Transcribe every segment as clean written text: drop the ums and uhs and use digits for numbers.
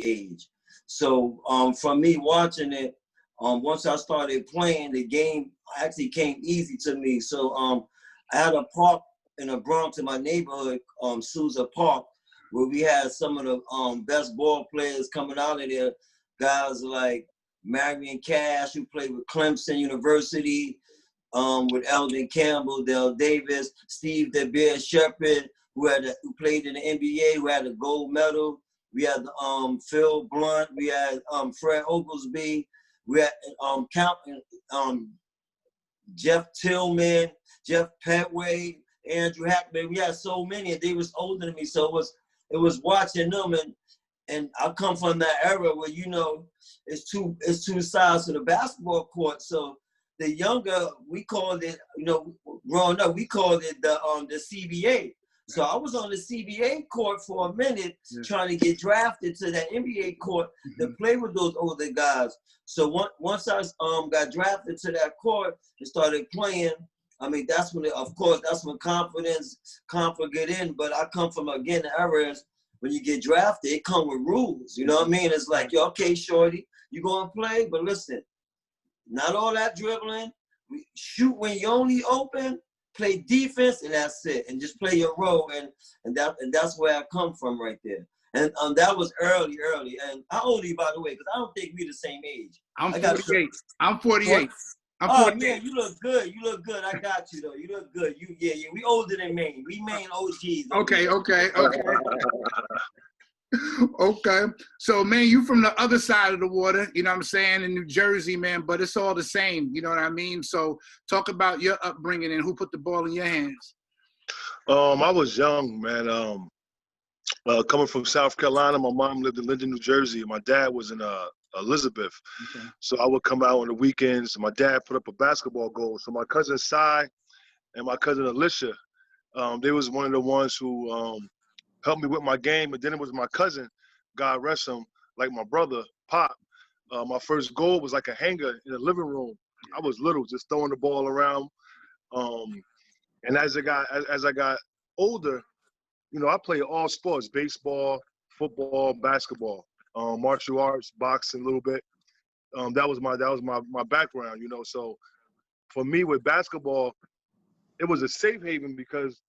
age. So from me watching it, once I started playing, the game actually came easy to me. So I had a park in the Bronx in my neighborhood, Sousa Park, where we had some of the best ball players coming out of there. Guys like Marion Cash, who played with Clemson University, with Eldon Campbell, Dale Davis, Steve DeBeer Shepherd, who played in the NBA, who had a gold medal. We had Phil Blunt, we had Fred Oglesby, we had Jeff Tillman, Jeff Petway, Andrew Hackman. We had so many, and they was older than me, so it was watching them, and I come from that era where it's two sides to the basketball court. So the younger, we called it, growing up, we called it the CBA. So I was on the CBA court for a minute, trying to get drafted to that NBA court to play with those older guys. So once I got drafted to that court and started playing, I mean, that's when confidence get in. But I come from, again, the eras when you get drafted, it come with rules. You know what I mean? It's like, yo, okay, shorty, you going to play, but listen, not all that dribbling. We shoot when you only open. Play defense, and that's it, and just play your role, and that's where I come from right there. And that was early. And how old are you, by the way? Because I don't think we're the same age. I'm 48. I'm 48. Oh man, you look good. I got you though. You look good. Yeah. We older than Maine. We Maine OGs. Okay. Okay. So, man, you from the other side of the water, you know what I'm saying, in New Jersey, man, but it's all the same, you know what I mean? So talk about your upbringing and who put the ball in your hands. I was young, man. Coming from South Carolina, my mom lived in Linden, New Jersey, and my dad was in Elizabeth. Okay. So I would come out on the weekends. My dad put up a basketball goal. So my cousin Cy and my cousin Alicia, they was one of the ones who helped me with my game. And then it was my cousin, God rest him, like my brother, Pop. My first goal was like a hanger in the living room. I was little, just throwing the ball around. And as I got older, I played all sports: baseball, football, basketball, martial arts, boxing a little bit. That was my background, So for me with basketball, it was a safe haven because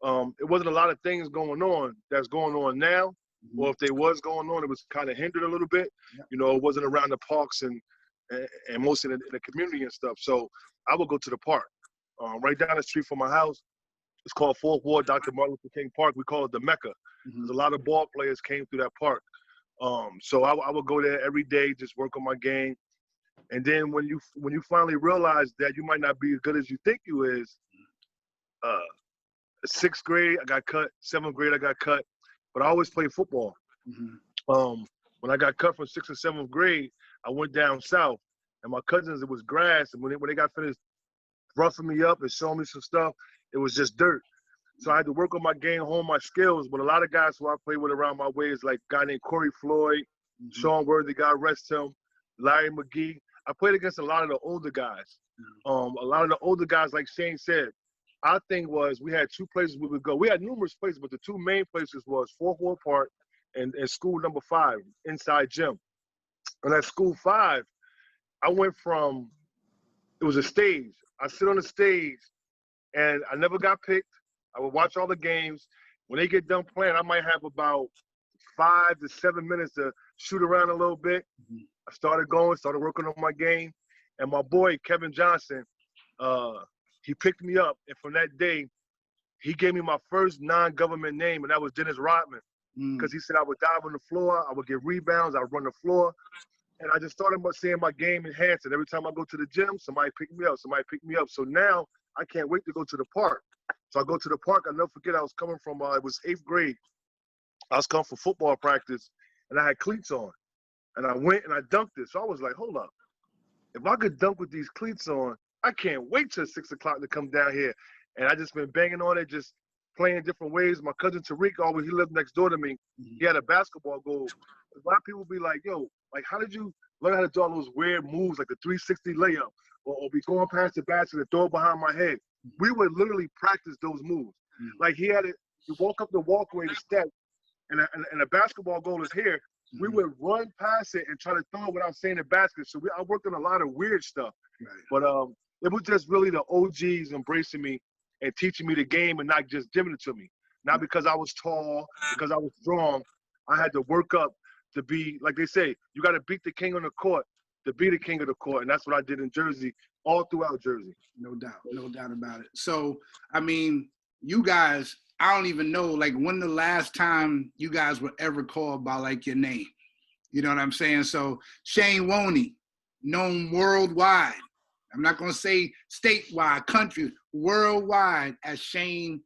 it wasn't a lot of things going on that's going on now. Or if they was going on, it was kind of hindered a little bit. It wasn't around the parks and mostly in the community and stuff. So I would go to the park. Right down the street from my house, it's called Fourth Ward, Dr. Martin Luther King Park. We call it the Mecca. There's a lot of ball players came through that park. So I would go there every day, just work on my game. And then when you finally realize that you might not be as good as you think you is, 6th grade, I got cut. 7th grade, I got cut. But I always played football. When I got cut from 6th and 7th grade, I went down south. And my cousins, it was grass. And when they got finished roughing me up and showing me some stuff, it was just dirt. So I had to work on my game, hone my skills. But a lot of guys who I played with around my way is like a guy named Corey Floyd, Sean Worthy, God rest him, Larry McGee. I played against a lot of the older guys. A lot of the older guys, like Shane said, our thing was we had 2 places we would go. We had numerous places, but the 2 main places was Fourth Ward Park and school number 5, inside gym. And at school 5, I went from, it was a stage. I sit on the stage, and I never got picked. I would watch all the games. When they get done playing, I might have about 5 to 7 minutes to shoot around a little bit. I started working on my game. And my boy, Kevin Johnson, he picked me up. And from that day, he gave me my first non-government name, and that was Dennis Rodman. Because he said I would dive on the floor, I would get rebounds, I would run the floor. And I just started seeing my game enhance. And every time I go to the gym, somebody pick me up. So now I can't wait to go to the park. So I go to the park. I'll never forget, I was coming from, it was 8th grade. I was coming from football practice, and I had cleats on. And I went and I dunked it. So I was like, hold up. If I could dunk with these cleats on, I can't wait till 6 o'clock to come down here. And I just been banging on it, just playing different ways. My cousin Tariq, he lived next door to me. He had a basketball goal. A lot of people be like, yo, like, how did you learn how to do all those weird moves, like the 360 layup, or be going past the basket and throw it behind my head? We would literally practice those moves. Like he had it, you walk up the walkway, the steps, and a basketball goal is here. we would run past it and try to throw it without saying the basket. So I worked on a lot of weird stuff. Right. But it was just really the OGs embracing me and teaching me the game and not just giving it to me. Not because I was tall, because I was strong. I had to work up to be, like they say, you got to beat the king on the court to be the king of the court. And that's what I did in Jersey, all throughout Jersey. No doubt about it. So, I mean, you guys, I don't even know, like, when the last time you guys were ever called by, like, your name. You know what I'm saying? So, Shane Woney, known worldwide. I'm not going to say statewide, country, worldwide as Shane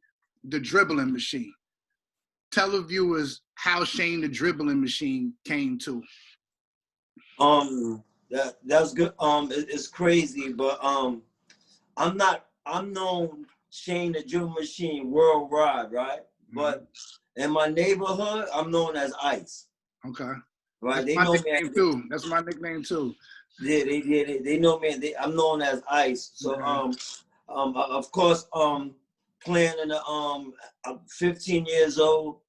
the Dribbling Machine. Tell the viewers how Shane the Dribbling Machine came to. That's good. It's crazy, but I'm known Shane the Dribbling Machine worldwide, right? Mm-hmm. But in my neighborhood, I'm known as Ice. Okay. Right? That's my nickname too. That's my nickname too. Yeah, they know me. I'm known as Ice. So of course, playing in the I'm 15 years old,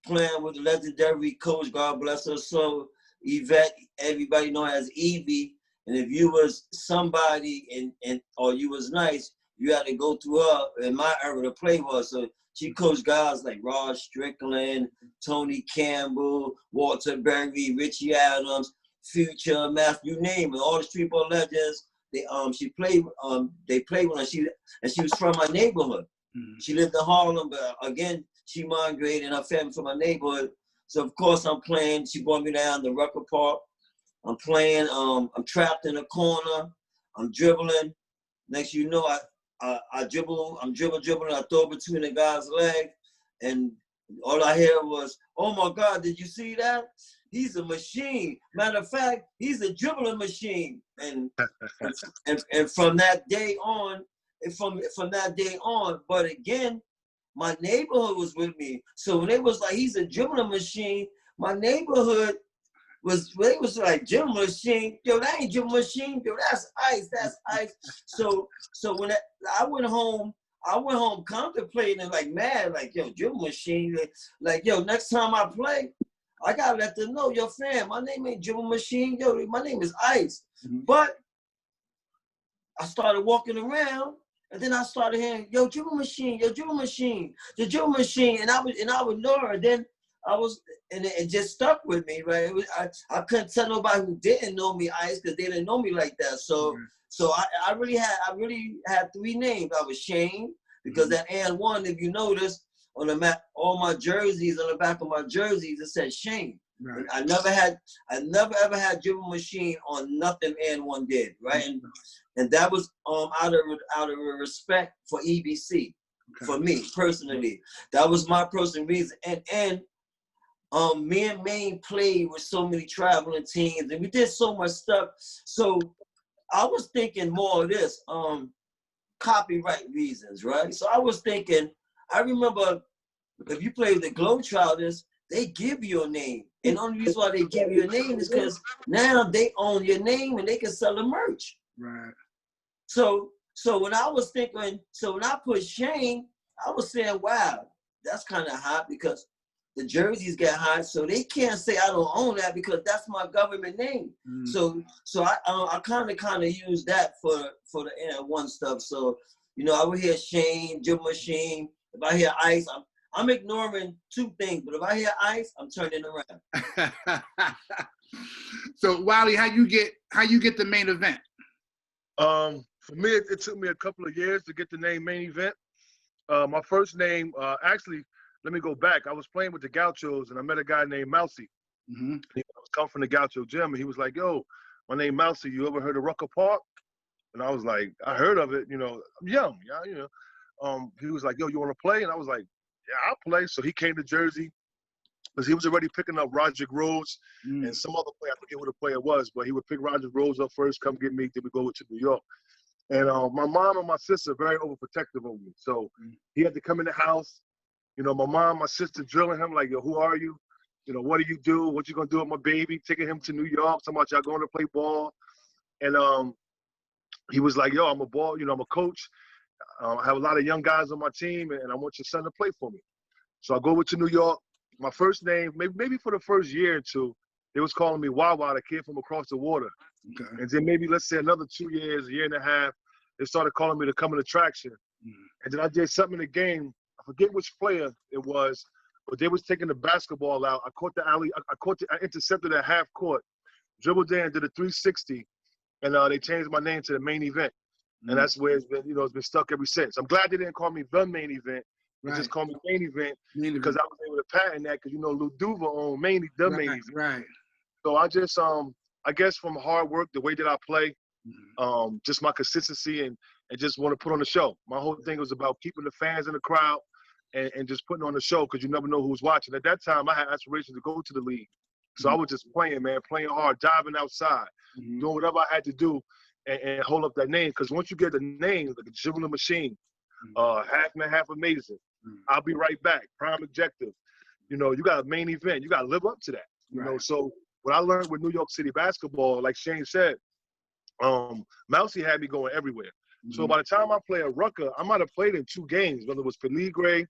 playing with the legendary coach, God bless her soul, Yvette, everybody know as Evie. And if you was somebody and or you was nice, you had to go through her in my era to play with her. So she coached guys like Rod Strickland, Tony Campbell, Walter Berry, Richie Adams, Future, Matthew, you name it, all the Streetball legends. They played with her. She was from my neighborhood. Mm-hmm. She lived in Harlem, but again, she migrated and her family from my neighborhood. So of course I'm playing. She brought me down to Rucker Park. I'm playing. I'm trapped in a corner. I'm dribbling. Next, you know, I dribble. I'm dribbling. I throw between the guy's legs, and all I hear was, "Oh my God, did you see that? He's a machine. Matter of fact, he's a dribbling machine." And from that day on, but again, my neighborhood was with me. So when they was like, he's a dribbling machine, my neighborhood was like, dribbling machine, yo, that ain't dribbling machine, yo, that's Ice. So when I went home contemplating like mad, like, yo, dribbling machine, like, yo, next time I play, I gotta let them know, yo, fam, my name ain't dribbling machine, yo, my name is Ice. Mm-hmm. But I started walking around, and then I started hearing, yo, dribbling machine, the dribbling machine, and I would know her. And then it just stuck with me, right? I couldn't tell nobody who didn't know me Ice because they didn't know me like that. So I really had three names. I was Shane because that and one, if you notice on the map, all my jerseys on the back of my jerseys it said Shane. Right. I never ever had dribbling machine on nothing and one did, right? And that was out of respect for EBC, for me personally. That was my personal reason. And me and Maine played with so many traveling teams, and we did so much stuff. So I was thinking more of this, copyright reasons, right? So I was thinking, I remember if you play with the Globetrotters, they give you a name. And the only reason why they give you a name is because now they own your name and they can sell the merch. Right. So when I was thinking, when I put Shane, I was saying, wow, that's kind of hot because the jerseys get hot, so they can't say I don't own that because that's my government name. Mm. So I kind of use that for the one stuff. So, you know, I would hear Shane, Jim Machine. If I hear Ice, I'm ignoring two things, but if I hear Ice, I'm turning around. So Wiley, how you get the main event? For me, it took me a couple of years to get the name Main Event. My first name, actually, let me go back. I was playing with the Gauchos, and I met a guy named Mousy. Mm-hmm. He was coming from the Gaucho gym, and he was like, yo, my name Mousy. You ever heard of Rucker Park? And I was like, I heard of it. You know, I'm young. Yeah, you know. He was like, yo, you want to play? And I was like, yeah, I'll play. So he came to Jersey because he was already picking up Roger Rose and some other player. I forget who the player was, but he would pick Roger Rose up first, come get me, then we go to New York. And my mom and my sister are very overprotective of me. So he had to come in the house. You know, my mom, my sister drilling him like, yo, who are you? You know, what do you do? What you gonna do with my baby? Taking him to New York. So much y'all going to play ball. And he was like, yo, I'm a coach. I have a lot of young guys on my team, and I want your son to play for me. So I go over to New York. My first name, maybe for the first year or two, they was calling me Wawa, the kid from across the water. Okay. And then maybe, let's say, another 2 years, a year and a half, they started calling me the coming attraction. And then I did something in the game. I forget which player it was, but they was taking the basketball out. I intercepted at half court, dribbled in, did a 360, and they changed my name to the main event. And that's where it's been, it's been stuck ever since. I'm glad they didn't call me the main event. They just called me main event because I was able to patent that because, Lou Duva owned main event. Right. So I just, I guess from hard work, the way that I play, just my consistency and just want to put on the show. My whole thing was about keeping the fans in the crowd and just putting on the show because you never know who's watching. At that time, I had aspirations to go to the league. So I was just playing, man, playing hard, diving outside, doing whatever I had to do and hold up that name. Because once you get the name, like a dribbling machine, half man, half amazing, I'll be right back, prime objective. You got a main event. You got to live up to that. You know, so what I learned with New York City basketball, like Shane said, Mousy had me going everywhere. So by the time I play at Rucker, I might have played in 2 games, whether it was Peligre,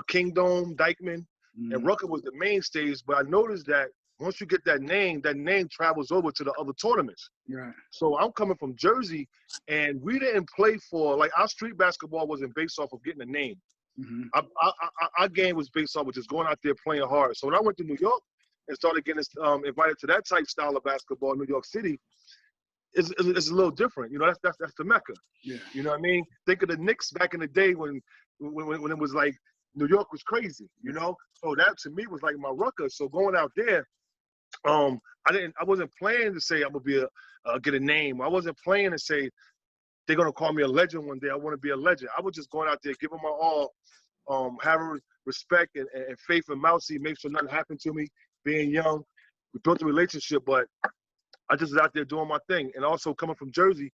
Kingdom, Dykeman, and Rucker was the mainstays. But I noticed that once you get that name travels over to the other tournaments. Right. So I'm coming from Jersey, and we didn't play for, like, our street basketball wasn't based off of getting a name. Our game was based off of just going out there playing hard. So when I went to New York and started getting invited to that type style of basketball in New York City, it's a little different. That's the Mecca. Yeah. You know what I mean? Think of the Knicks back in the day when it was like New York was crazy, So that to me was like my Rucker. So going out there, I wasn't playing to say I'm gonna get a name. I wasn't playing to say they're gonna call me a legend one day. I want to be a legend. I was just going out there, giving my all, having respect and faith in Mousy, make sure nothing happened to me. Being young, we built a relationship, but I just was out there doing my thing. And also coming from Jersey,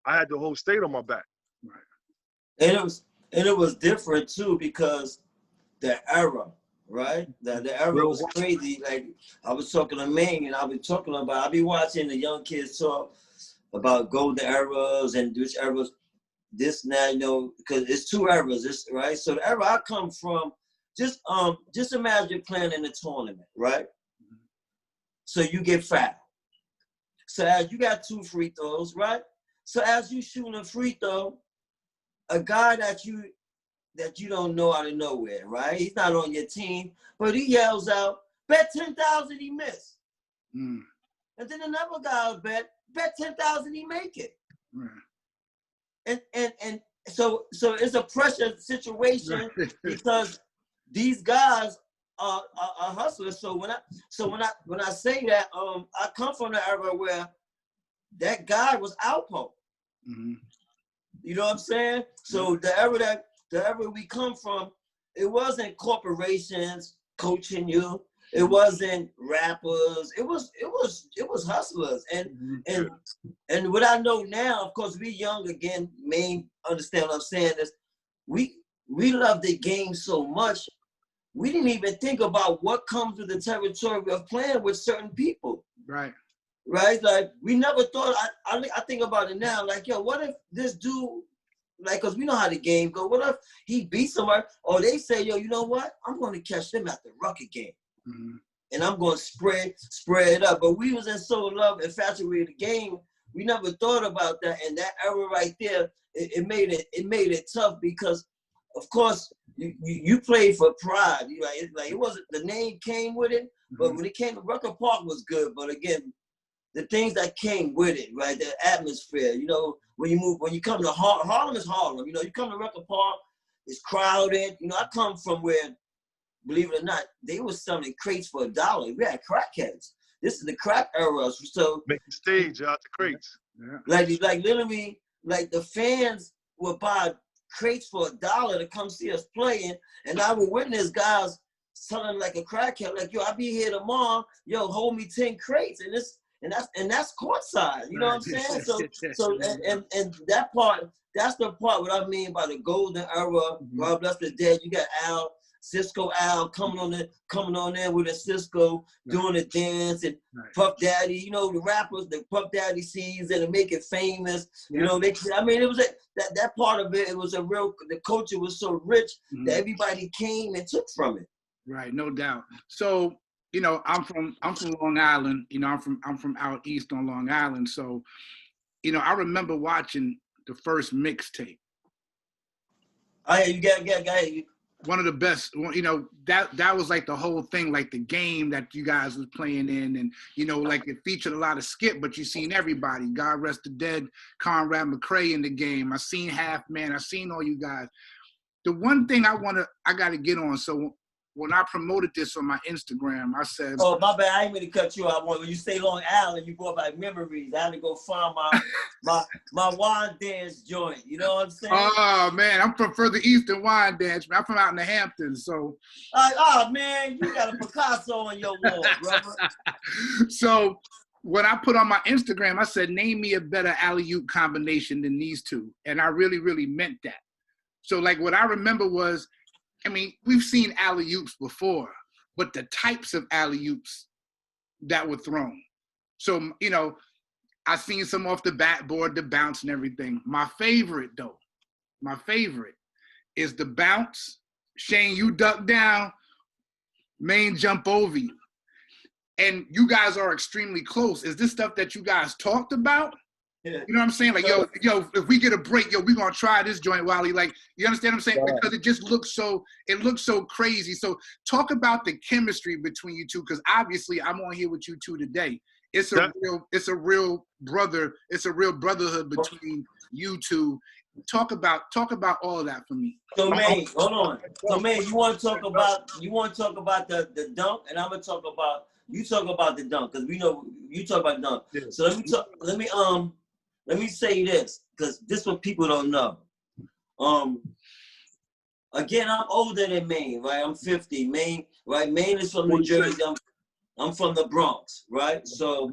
I had the whole state on my back. Right. And it was different too because the era, right? The era was crazy. Like I was talking to Ming and I be watching the young kids talk about golden eras and which eras, this now, because it's 2 eras, right? So the era I come from, just imagine playing in a tournament, right? So you get fouled. So as you got 2 free throws, right? So as you shooting a free throw, a guy that you don't know out of nowhere, right? He's not on your team, but he yells out, bet 10,000 he missed. And then another guy will bet 10,000 he make it. And so it's a pressure situation because these guys are hustlers. So when I say that, I come from the era where that guy was outpost. You know what I'm saying? So the era we come from, it wasn't corporations coaching you. It wasn't rappers. It was hustlers. And what I know now, of course, we young again, understand what I'm saying is we love the game so much. We didn't even think about what comes with the territory of playing with certain people. Right. Like we never thought. I think about it now. Like, yo, what if this dude, like, cause we know how the game go. What if he beats somebody, or they say, yo, you know what? I'm going to catch them at the Rucker game, and I'm going to spread it up. But we was in so love, infatuated with the game. We never thought about that, and that era right there, it made it tough because, of course, you played for pride. It wasn't, the name came with it, but when it came to Rucker Park was good. But again, the things that came with it, right? The atmosphere, when you come to Harlem is Harlem. You come to Rucker Park, it's crowded. I come from where, believe it or not, they were selling crates for $1. We had crackheads. This is the crack era. So make the stage out the crates. Yeah. Like literally, like the fans would buy crates for $1 to come see us playing, and I would witness guys selling like a crackhead, like, yo, I'll be here tomorrow. Yo, hold me 10 crates, and that's courtside. You know what I'm saying? So and that part, that's the part what I mean by the golden era. God bless the dead. You got Cisco Al coming on there with a Cisco doing a dance, and Puff Daddy, the rappers, the Puff Daddy scenes and make it famous. It was that part of it. It was the culture was so rich that everybody came and took from it. Right, no doubt. So, you know, I'm from Long Island. You know, I'm from out east on Long Island. So, you know, I remember watching the first mixtape. You got. One of the best, you know, that was like the whole thing, like the game that you guys was playing in, and you know, like it featured a lot of skip, but you seen everybody. God rest the dead, Conrad McCrae in the game. I seen Half Man. I seen all you guys. The one thing I got to get on. So when I promoted this on my Instagram, I said, "Oh, my bad, I ain't mean to cut you off. When you say Long Island, you go about memories. I had to go find my wine dance joint. You know what I'm saying? Oh man, I'm from further east than Wine Dance. I'm from out in the Hamptons. So, oh man, you got a Picasso on your wall, brother. So when I put on my Instagram, I said, name me a better alley-oop combination than these two, and I really, really meant that. So like what I remember was, I mean, we've seen alley-oops before, but the types of alley-oops that were thrown. So, you know, I've seen some off the backboard, the bounce and everything. My favorite is the bounce. Shane, you duck down, Maine jump over you. And you guys are extremely close. Is this stuff that you guys talked about? Yeah. You know what I'm saying? Like, yo, if we get a break, we're gonna try this joint, Wally. Like, you understand what I'm saying? Because it just looks so crazy. So talk about the chemistry between you two, because obviously I'm on here with you two today. It's a real brotherhood between you two. Talk about all of that for me. So man, hold on. So man, you want to talk about the dunk, and I'm gonna talk about the dunk, because we know you talk about dunk. Yeah. So let me say this, because this is what people don't know. Again, I'm older than Maine, right? I'm 50. Maine, right? Maine is from New Jersey. I'm from the Bronx, right? So,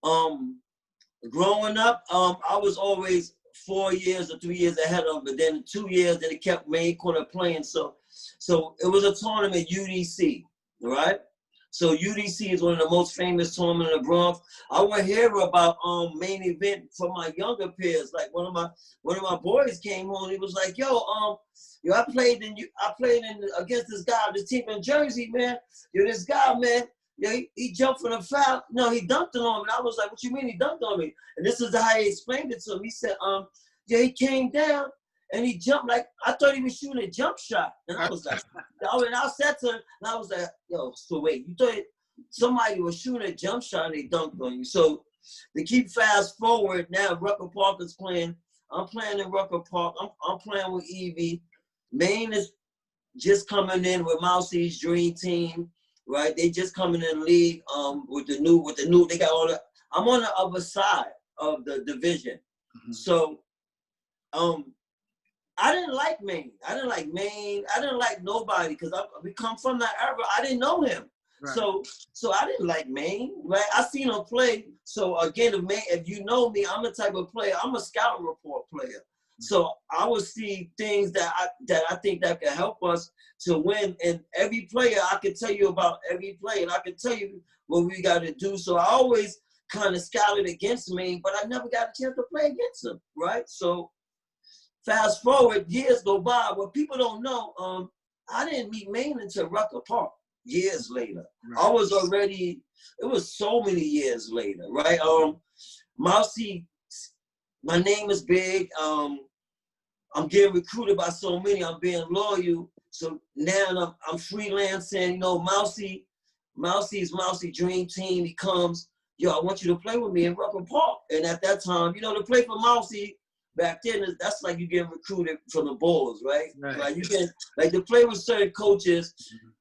growing up, I was always 4 years or 3 years ahead of them, but then 2 years that it kept Maine corner playing. So it was a tournament, UDC, right? So UDC is one of the most famous tournaments in the Bronx. I would hear about main event from my younger peers. Like one of my boys came home. He was like, "Yo, I played against this guy, this team in Jersey, man. This guy, man. Yeah, he jumped for the foul. No, he dunked on me." And I was like, "What you mean he dunked on me?" And this is how he explained it to him. He said, he came down and he jumped like I thought he was shooting a jump shot." And I was like, and I said to him, and I was like, "Yo, so wait, you thought somebody was shooting a jump shot and they dunked on you?" So to keep fast forward, now Rucker Park is playing. I'm playing in Rucker Park. I'm playing with Evie. Maine is just coming in with Mousie's dream team, right? They just coming in the league with the new. They got all the. I'm on the other side of the division, so I didn't like Maine. I didn't like nobody, because we come from that era. I didn't know him. Right. So I didn't like Maine, right? I seen him play. So again, if you know me, I'm the type of player. I'm a scouting report player. So I would see things that I think that could help us to win. And every player, I can tell you about every player, and I can tell you what we got to do. So I always kind of scouted against Maine, but I never got a chance to play against him, right? So fast forward, years go by. What people don't know, I didn't meet Maine until Rucker Park. Years later. Right. It was so many years later, right? Mousy, my name is big. I'm getting recruited by so many. I'm being loyal. So now I'm freelancing. You know, Mousy's Mousy Dream Team. He comes, "Yo, I want you to play with me in Rucker Park." And at that time, you know, to play for Mousy back then, that's like you getting recruited from the Bulls, right? Like you get to play with certain coaches,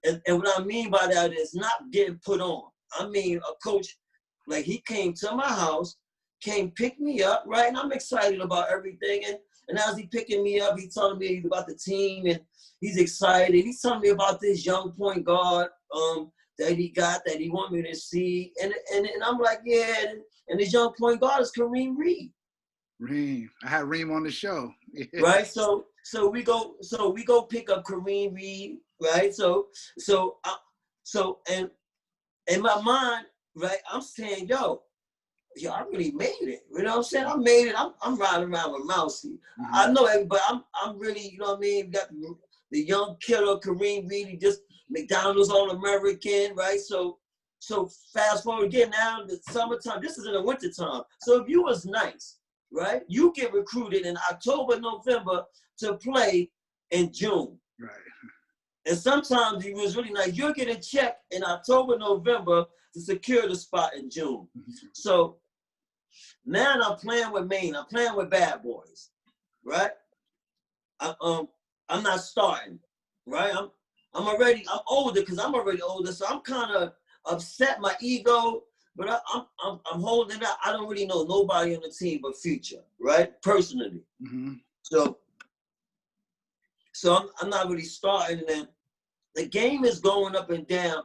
and what I mean by that is not getting put on. I mean a coach, like he came to my house, came pick me up, right? And I'm excited about everything. And as he picking me up, he telling me about the team, and he's excited. He's telling me about this young point guard that he got, that he want me to see. And I'm like, yeah. And this young point guard is Kareem Reed. Reem. I had Reem on the show. Right. So we go pick up Kareem Reed. Right. So and in my mind, right, I'm saying, yo, I really made it. You know what I'm saying? I made it. I'm riding around with Mousy. I know everybody. I'm really, you know what I mean? We got the young killer Kareem Reed. McDonald's All-American, right? So fast forward again, now the summertime, this is in the wintertime. So if you was nice, right, you get recruited in October, November to play in June. Right. And sometimes if you was really nice, you'll get a check in October, November to secure the spot in June. So now I'm playing with Maine. I'm playing with bad boys, right? I'm not starting, right? I'm older because I'm already older, so I'm kind of upset, my ego, but I'm holding out. I don't really know nobody on the team but Future, right? Personally. Mm-hmm. So I'm not really starting, and then the game is going up and down,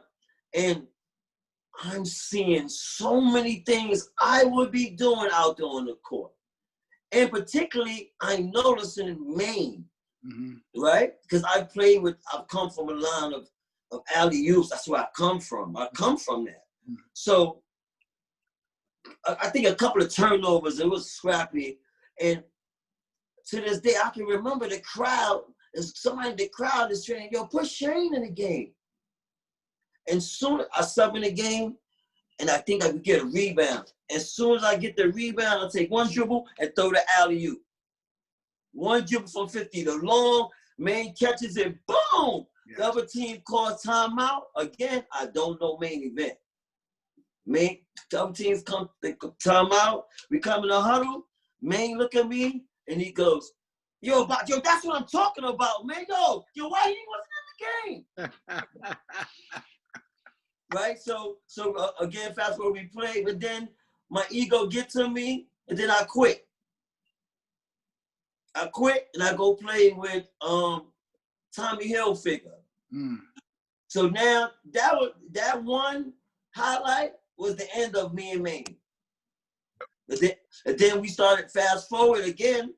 and I'm seeing so many things I would be doing out there on the court. And particularly, I'm noticing in Maine, right? Because I've come from a line of alley-oops. That's where I come from. I come from that. So I think a couple of turnovers, it was scrappy. And to this day, I can remember the crowd. Somebody in the crowd is saying, yo, put Shane in the game. And soon I sub in the game, and I think I could get a rebound. As soon as I get the rebound, I'll take one dribble and throw the alley-oop. One dribble from 50. The long Maine catches it, boom! Yeah. The other team calls timeout. Again, I don't know main event. Maine, the other teams come, they timeout. We come in a huddle. Maine look at me, and he goes, yo, that's what I'm talking about, man. Yo, why he wasn't in the game? Right? So again, fast forward, we play, but then my ego gets to me, and then I quit. And I go play with Tommy Hilfiger. So now that one highlight was the end of me and Maine. And then we started fast forward again.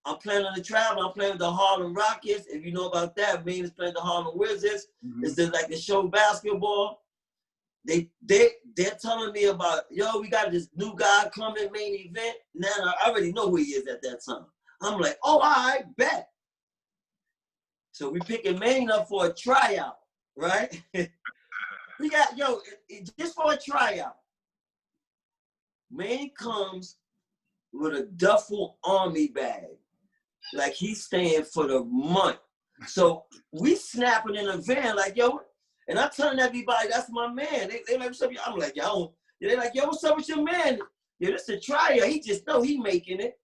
I'm playing on the travel. I'm playing with the Harlem Rockets. If you know about that, Maine is playing the Harlem Wizards. It's just like the show basketball. They're telling me about, yo, we got this new guy coming, main event. Now I already know who he is at that time. I'm like, oh, all right, bet. So we picking Maine up for a tryout, right? We got, just for a tryout. Maine comes with a duffel army bag. Like he's staying for the month. So we snapping in a van like, yo, and I'm telling everybody, that's my man. They like, what's up? I'm like, yo. They're like, yo, what's up with your man? Yeah, this is a tryout. He just know he making it.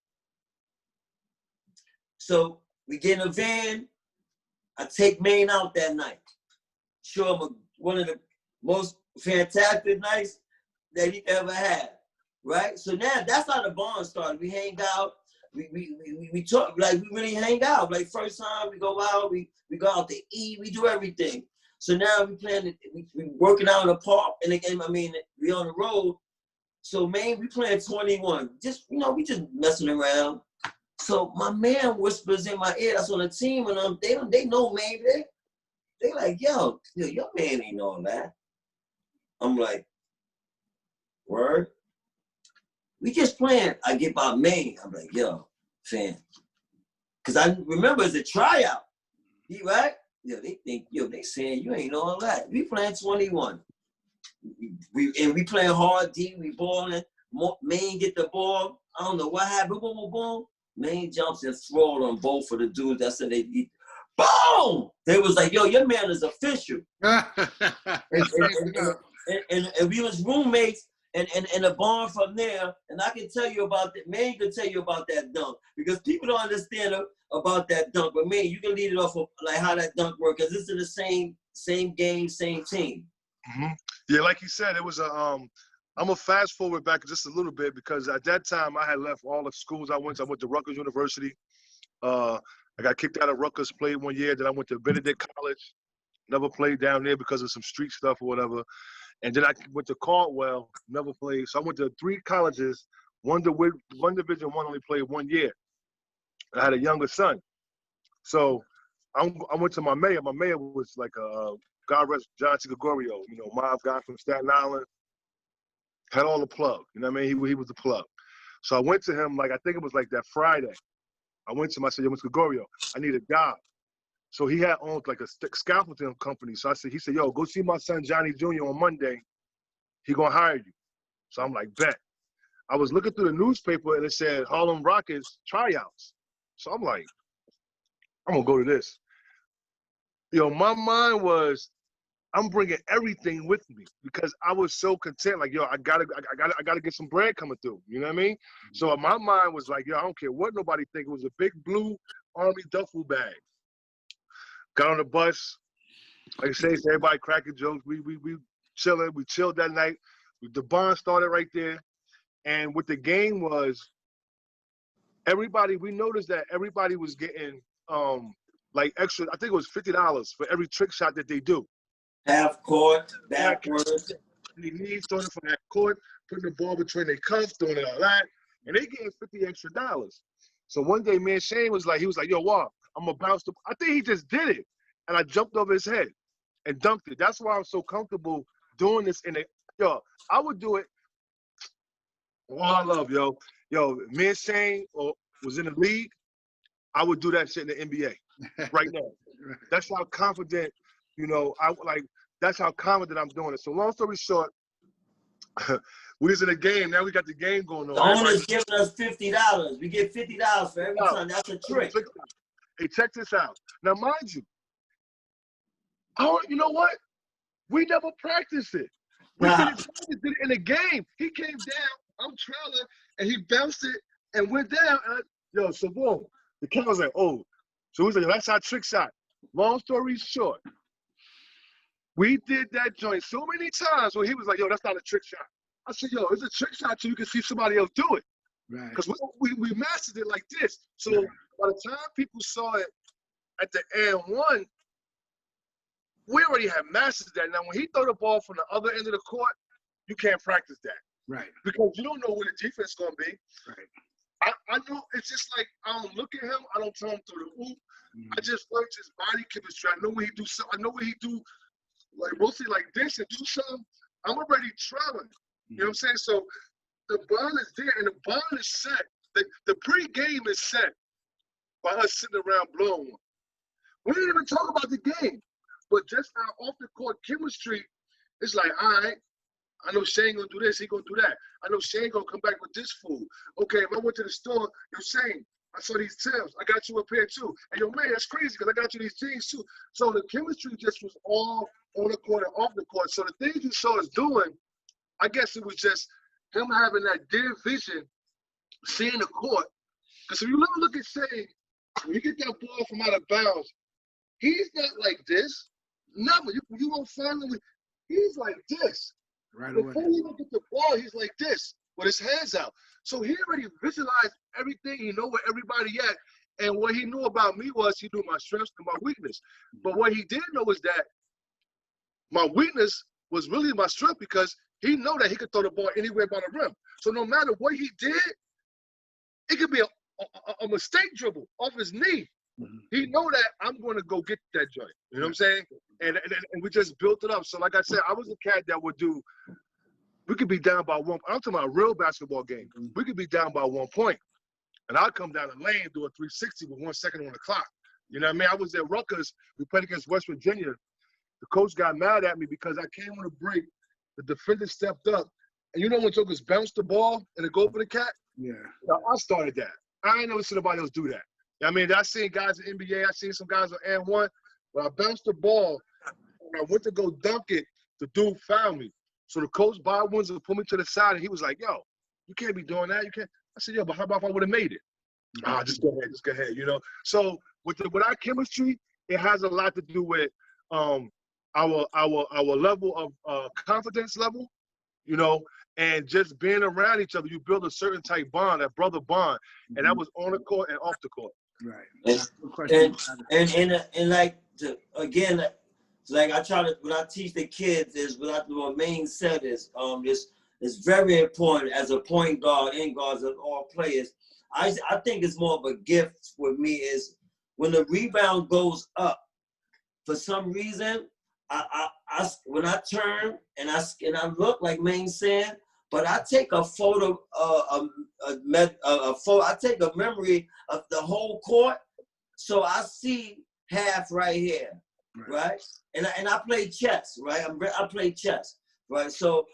So we get in a van. I take Maine out that night. Show him one of the most fantastic nights that he ever had. Right? So now that's how the bond started. We hang out. We talk, like we really hang out. Like first time we go out, we go out to eat, we do everything. So now we working out in the park, and again, we on the road. So Maine, we playing 21. Just, we just messing around. So my man whispers in my ear, that's on the team, and they know Maine. They like, yo, your man ain't know that. I'm like, word? We just playing. I get by Maine. I'm like, yo, fan. Because I remember it's a tryout. Right? They think, they saying you ain't know all that. We playing 21. We playing hard D. We balling. Maine get the ball. I don't know what happened. Boom, boom, boom. Maine jumps and throws on both of the dudes. That's what they did. Boom! They was like, yo, your man is official. and we was roommates. And the bond from there, and I can tell you about that. Maine can tell you about that dunk because people don't understand about that dunk. But Maine, you can lead it off of like how that dunk works because it's in the same game, same team. Yeah, like you said, it was a. I'm gonna fast forward back just a little bit because at that time I had left all the schools I went to. I went to Rutgers University. I got kicked out of Rutgers, played 1 year. Then I went to Benedict College. Never played down there because of some street stuff or whatever. And then I went to Caldwell, never played. So I went to 3 colleges. One Division I only played 1 year. I had a younger son. So I went to my mayor. My mayor was like a God rest John T. Gregorio, mob guy from Staten Island. Had all the plug. You know what I mean? He was the plug. So I went to him, I think it was like that Friday. I went to him, I said, yo, Mr. Gregorio, I need a job. So he had owned like a scaffolding company. So he said, yo, go see my son Johnny Jr. on Monday. He gonna hire you. So I'm like, bet. I was looking through the newspaper and it said Harlem Rockets tryouts. So I'm like, I'm gonna go to this. Yo, my mind was, I'm bringing everything with me because I was so content. Like, yo, I gotta get some bread coming through. You know what I mean? So my mind was like, yo, I don't care what nobody think. It was a big blue Army duffel bag. Got on the bus. Like I say, so everybody cracking jokes. We chilling. We chilled that night. The bond started right there. And what the game was, we noticed that everybody was getting like extra, I think it was $50 for every trick shot that they do. Half court, backwards. They need throwing it from that court, putting the ball between their cuffs, doing it all that. And they gave $50 extra. So one day, man, Shane was like, yo, wow, I'm gonna bounce the, I think he just did it. And I jumped over his head and dunked it. That's why I'm so comfortable doing this yo, I would do it. Oh, I love, yo, me and Shane was in the league. I would do that shit in the NBA right now. That's how confident, that's how confident I'm doing it. So long story short, we was in a game. Now we got the game going on. The owner's giving us $50. We get $50 for every time. That's a trick. Hey, check this out. Now, mind you, you know what? We never practiced it. We did it in a game. He came down. I'm trailing, and he bounced it and went down. And so boom. The cat was like, oh. So he was like, that's our trick shot. Long story short, we did that joint so many times where he was like, yo, that's not a trick shot. I said, yo, it's a trick shot so you can see somebody else do it. Right. Because we mastered it like this. So by the time people saw it at the end one, we already had mastered that. Now, when he throw the ball from the other end of the court, you can't practice that. Right. Because you don't know where the defense is going to be. Right. I know it's just like I don't look at him. I don't tell him through the hoop. I just watch his body chemistry. I know when he do something. I know when he do, like, mostly like this and do something. I'm already traveling. You know what I'm saying? So the ball is there and the ball is set. The pre-game is set by us sitting around blowing one. We didn't even talk about the game. But just our off-the-court chemistry, it's like, all right, I know Shane gonna do this, he gonna do that. I know Shane gonna come back with this food. Okay, if I went to the store, yo, Shane, I saw these Timbs. I got you a pair too. And yo, man, that's crazy because I got you these jeans too. So the chemistry just was all on the court and off the court. So the things you saw us doing, I guess it was just him having that dear vision, seeing the court. Because if you look at Shane, when you get that ball from out of bounds, he's not like this. Never. You won't find him. He's like this. Right away. Before he even get the ball, he's like this with his hands out. So he already visualized everything. He know where everybody at. And what he knew about me was he knew my strengths and my weakness. But what he didn't know is that my weakness was really my strength because he know that he could throw the ball anywhere by the rim. So no matter what he did, it could be a mistake dribble off his knee. He know that I'm going to go get that joint. You know what I'm saying? And we just built it up. So like I said, I was a cat that would do, we could be down by one. I'm talking about a real basketball game. We could be down by 1 point. And I'd come down the lane, do a 360 with 1 second on the clock. You know what I mean? I was at Rutgers. We played against West Virginia. The coach got mad at me because I came on a break. The defender stepped up. And you know when jokers bounce the ball and it go for the cat? Yeah. Now, I started that. I ain't never seen nobody else do that. I mean, I seen guys in NBA. I seen some guys on N1. But I bounced the ball, and I went to go dunk it. The dude found me. So the coach, Bob Windsor, pulled me to the side, and he was like, yo, you can't be doing that. You can't. I said, yo, but how about if I would have made it? Just go ahead, you know. So with our chemistry, it has a lot to do with our level of confidence level, you know, and just being around each other. You build a certain type bond, that brother bond, and that was on the court and off the court. Right. And like again, like I try to when I teach the kids is what my main set is it's very important as a point guard and guards of all players. I think it's more of a gift with me is when the rebound goes up, for some reason, I when I turn and I look like Maine said, but I take a photo, I take a memory of the whole court, so I see half right here, right? And I play chess, right? I play chess, right? So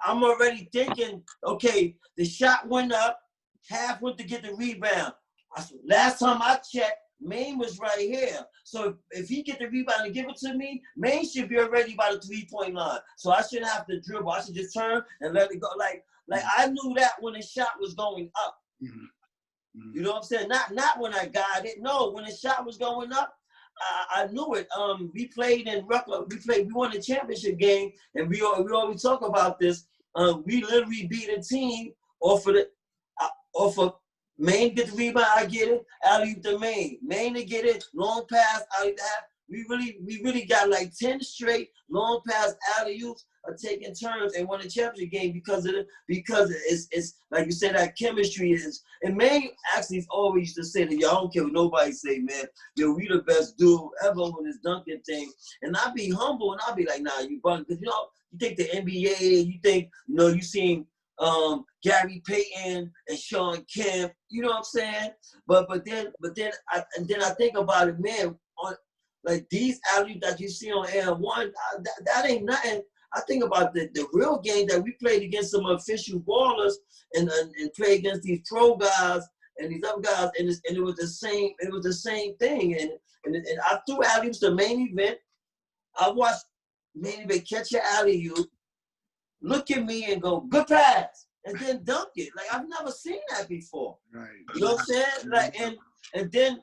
I'm already thinking, okay, the shot went up, half went to get the rebound. Last time I checked, Maine was right here. So if he get the rebound and give it to me, Maine should be already by the 3-point line. So I shouldn't have to dribble. I should just turn and let it go. Like I knew that when the shot was going up. You know what I'm saying? Not when I got it. No, when the shot was going up, I knew it. We played in Rucker. We won the championship game, and we always talk about this. We literally beat a team off of Maine get the rebound, I get it. Alley-oop to Maine. Maine to get it. Long pass, alley-oop to half. We really got like 10 straight long pass alley-oops taking turns and won the championship game because it's like you said, that chemistry is. And Maine actually always used to say that, y'all don't care what nobody say, man. Yo, we the best dude ever with this dunking thing. And I'd be humble and I'd be like, nah, you bugging. Because, you think the NBA, you think, you seen Gary Payton and Sean Kemp, you know what I'm saying? But then I think about it, man, on like these alley that you see on Air One, that ain't nothing. I think about the real game that we played against some official ballers and play against these pro guys and these other guys, and it was the same. It was the same thing. And I threw alley-oops the main event. I watched main event catch your alley-oop, look at me and go good pass, and then dunk it. Like I've never seen that before. Right. You know what I'm saying? Like and then,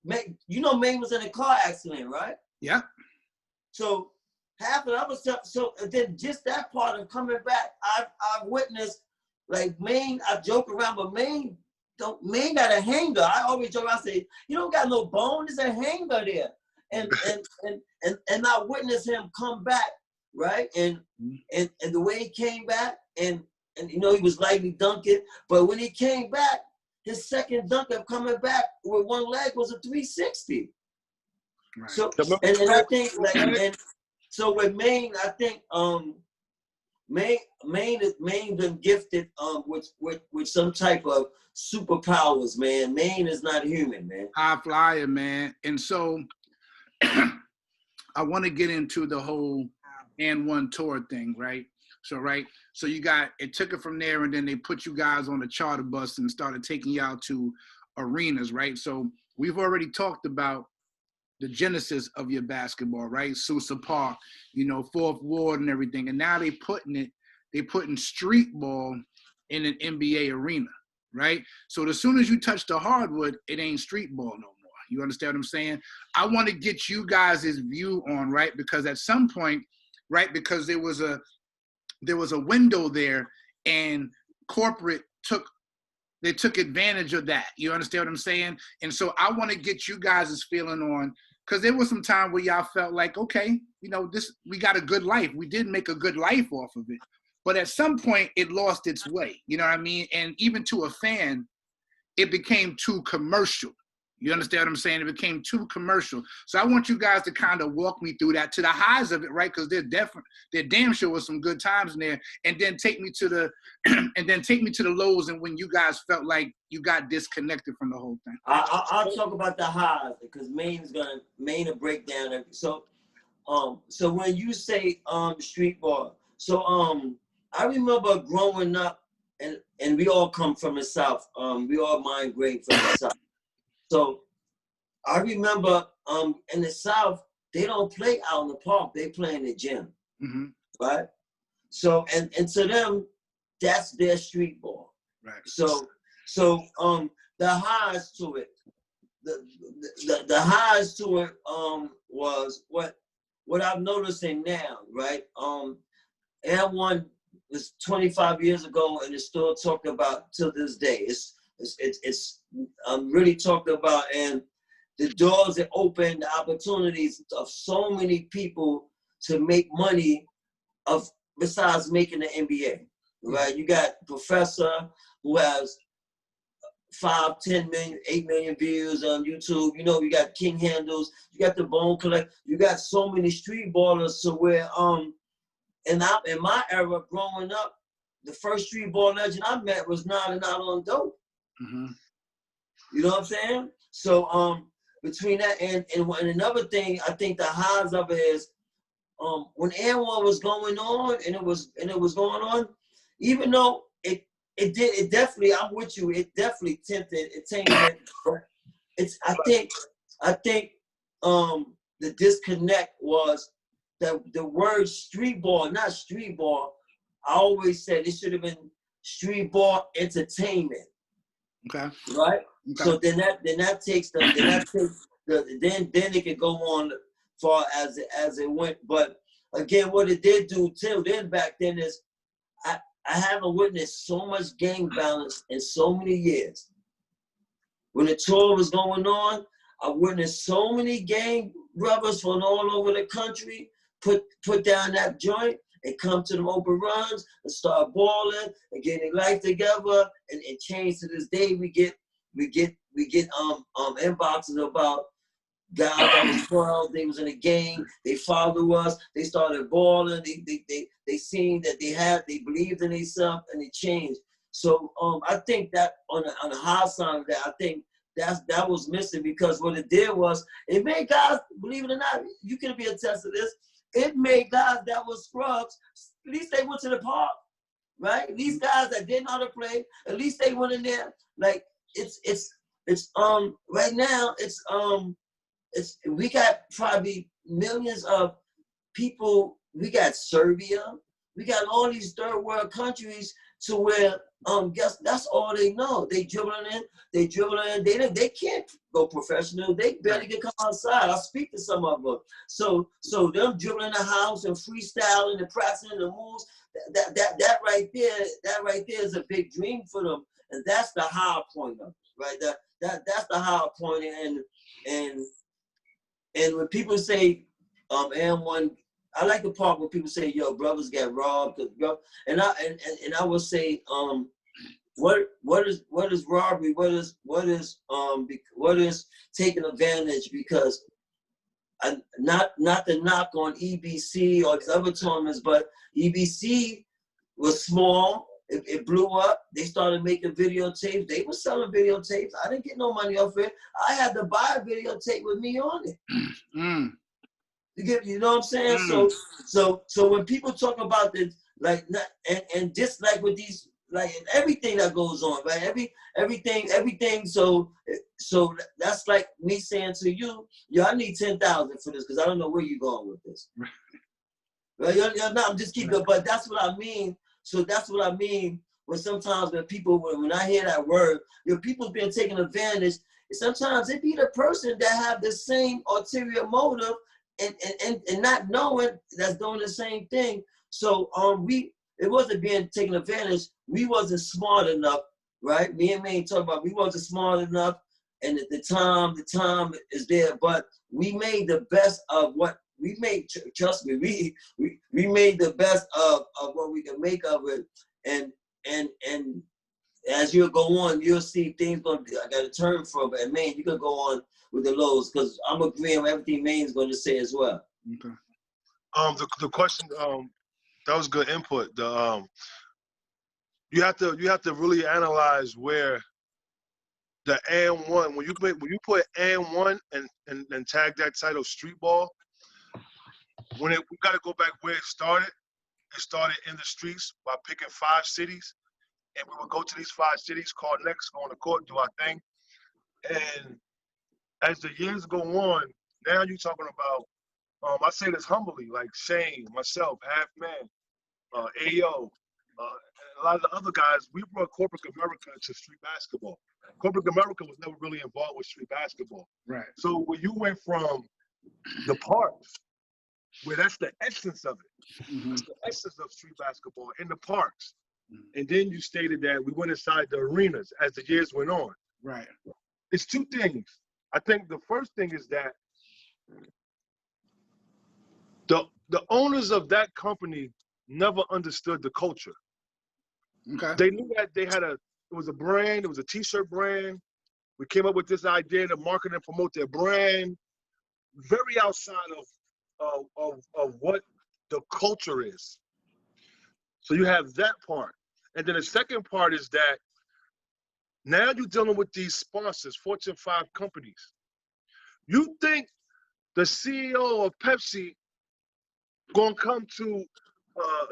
Maine was in a car accident, right? Yeah. So half of the other stuff. So and then just that part of coming back, I've witnessed like Maine. I joke around, but Maine got a hanger. I always joke around, say, you don't got no bone. There's a hanger there. And I witnessed him come back, right? And the way he came back, and he was lightly dunking, but when he came back, his second dunk of coming back with one leg was a 360. Right. So and I think so with Maine, I think Maine been gifted with some type of superpowers, man. Maine is not human, man. High flyer, man. And so I want to get into the whole and one tour thing, right? So it took it from there, and then they put you guys on a charter bus and started taking you out to arenas, right? So we've already talked about the genesis of your basketball, right? Sousa Park, Fourth Ward and everything. And now they're putting streetball in an NBA arena, right? So as soon as you touch the hardwood, it ain't streetball no more. You understand what I'm saying? I want to get you guys' view on, right? Because at some point, right, because there was a window there, and corporate took advantage of that. You understand what I'm saying? And so I want to get you guys' feeling on, because there was some time where y'all felt like, okay, we got a good life. We did make a good life off of it. But at some point, it lost its way. You know what I mean? And even to a fan, it became too commercial. You understand what I'm saying? It became too commercial. So I want you guys to kind of walk me through that, to the highs of it, right? Because they're damn sure was some good times in there, and then take me to the lows, and when you guys felt like you got disconnected from the whole thing. I'll talk about the highs because Maine will break down. So when you say streetball, so I remember growing up, and we all come from the South. We all migrate from the South. So I remember in the South, they don't play out in the park. They play in the gym, right? So and to them, that's their street ball. Right. So the highs to it, the highs to it was what I'm noticing now, right? Air One was 25 years ago, and it's still talked about to this day. It's really talked about, and the doors that open, the opportunities of so many people to make money besides making the NBA, right? You got Professor who has 5, 10 million, 8 million views on YouTube. You got King Handles, you got the Bone Collect, you got so many street ballers to where in my era growing up, the first street ball legend I met was Not and Not on Dope. You know what I'm saying? So between that and another thing, I think the highs of it is when N1 was going on and it was going on, even though it definitely, I'm with you, it definitely tempted entertainment. It's I think the disconnect was that the word streetball, not streetball. I always said it should have been streetball entertainment. Okay. Right. Okay. So then that takes then it could go on far as it went. But again, what it did do till then back then is I haven't witnessed so much gang violence in so many years. When the tour was going on, I witnessed so many gang brothers from all over the country put down that joint and come to them open runs and start balling and getting life together and change. To this day, we get inboxes about guys that was 12, they was in a gang, they followed us, they started balling, they seen that they believed in themselves and they changed. So I think that on the high side of that, I think that was missing, because what it did was it made guys, believe it or not, you can be attest to this, it made guys that was scrubs, at least they went to the park, right? These guys that didn't know how to play, at least they went in there. Like it's right now we got probably millions of people. We got Serbia, we got all these third world countries to where guess that's all they know. They dribbling in. They can't go professional. They barely can come outside. I speak to some of them. So them dribbling the house and freestyling and practicing the moves. That right there is a big dream for them, and that's the high point of it, right? That's the high point, and when people say M1, I like the part where people say, "Yo, brothers get robbed," and I would say, what is robbery? What is taking advantage? Because not to knock on EBC or these other tournaments, but EBC was small. It blew up. They started making videotapes. They were selling videotapes. I didn't get no money off it. I had to buy a videotape with me on it. Mm. You know what I'm saying? So when people talk about this, like, and just like with these, like everything that goes on, right? Everything. So that's like me saying to you, yo, I need 10,000 for this because I don't know where you're going with this. Right? No, I'm just keeping it, but that's what I mean. So that's what I mean when sometimes when I hear that word, people being taken advantage. Sometimes it be the person that have the same ulterior motive and not knowing that's doing the same thing. So it wasn't being taken advantage. We wasn't smart enough, right? Me and Maine talk about we wasn't smart enough, and at the time is there. But we made the best of what we made. Trust me, we made the best of what we can make of it, and as you go on, you'll see things I got a term for, but man, you can go on with the lows because I'm agreeing with everything Maine's going to say as well. Okay. The question, that was good input. You have to really analyze where the N1, when you put N1 and tag that title Streetball, we got to go back where it started. It started in the streets by picking 5 cities, and we would go to these 5 cities, call next, go on the court, do our thing. And as the years go on, now you're talking about, I say this humbly, like Shane, myself, Half Man, AO, a lot of the other guys, we brought corporate America to street basketball. Corporate America was never really involved with street basketball. Right. So when you went from the parks, where that's the essence of it, that's the essence of street basketball in the parks, and then you stated that we went inside the arenas as the years went on. Right. It's 2 things. I think the first thing is that the owners of that company never understood the culture. Okay. They knew that it was a brand, it was a t-shirt brand. We came up with this idea to market and promote their brand, very outside of what the culture is. So you have that part. And then the second part is that now you're dealing with these sponsors, Fortune 5 companies. You think the CEO of Pepsi gonna come to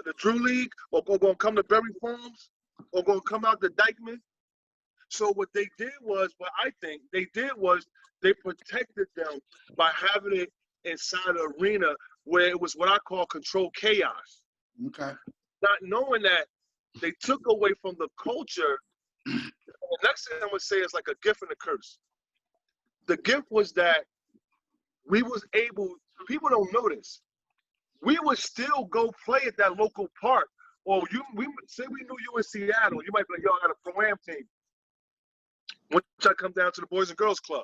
the Drew League, or gonna come to Berry Farms, or gonna come out to Dykeman? So what they did was, what I think they did was, they protected them by having it inside an arena where it was what I call controlled chaos. Okay. Not knowing that they took away from the culture. The next thing I'm gonna say is like a gift and a curse. The gift was that we was able, people don't know this, we would still go play at that local park. Or we say we knew you in Seattle, you might be like, yo, I got a Pro-Am team. Once I come down to the Boys and Girls Club,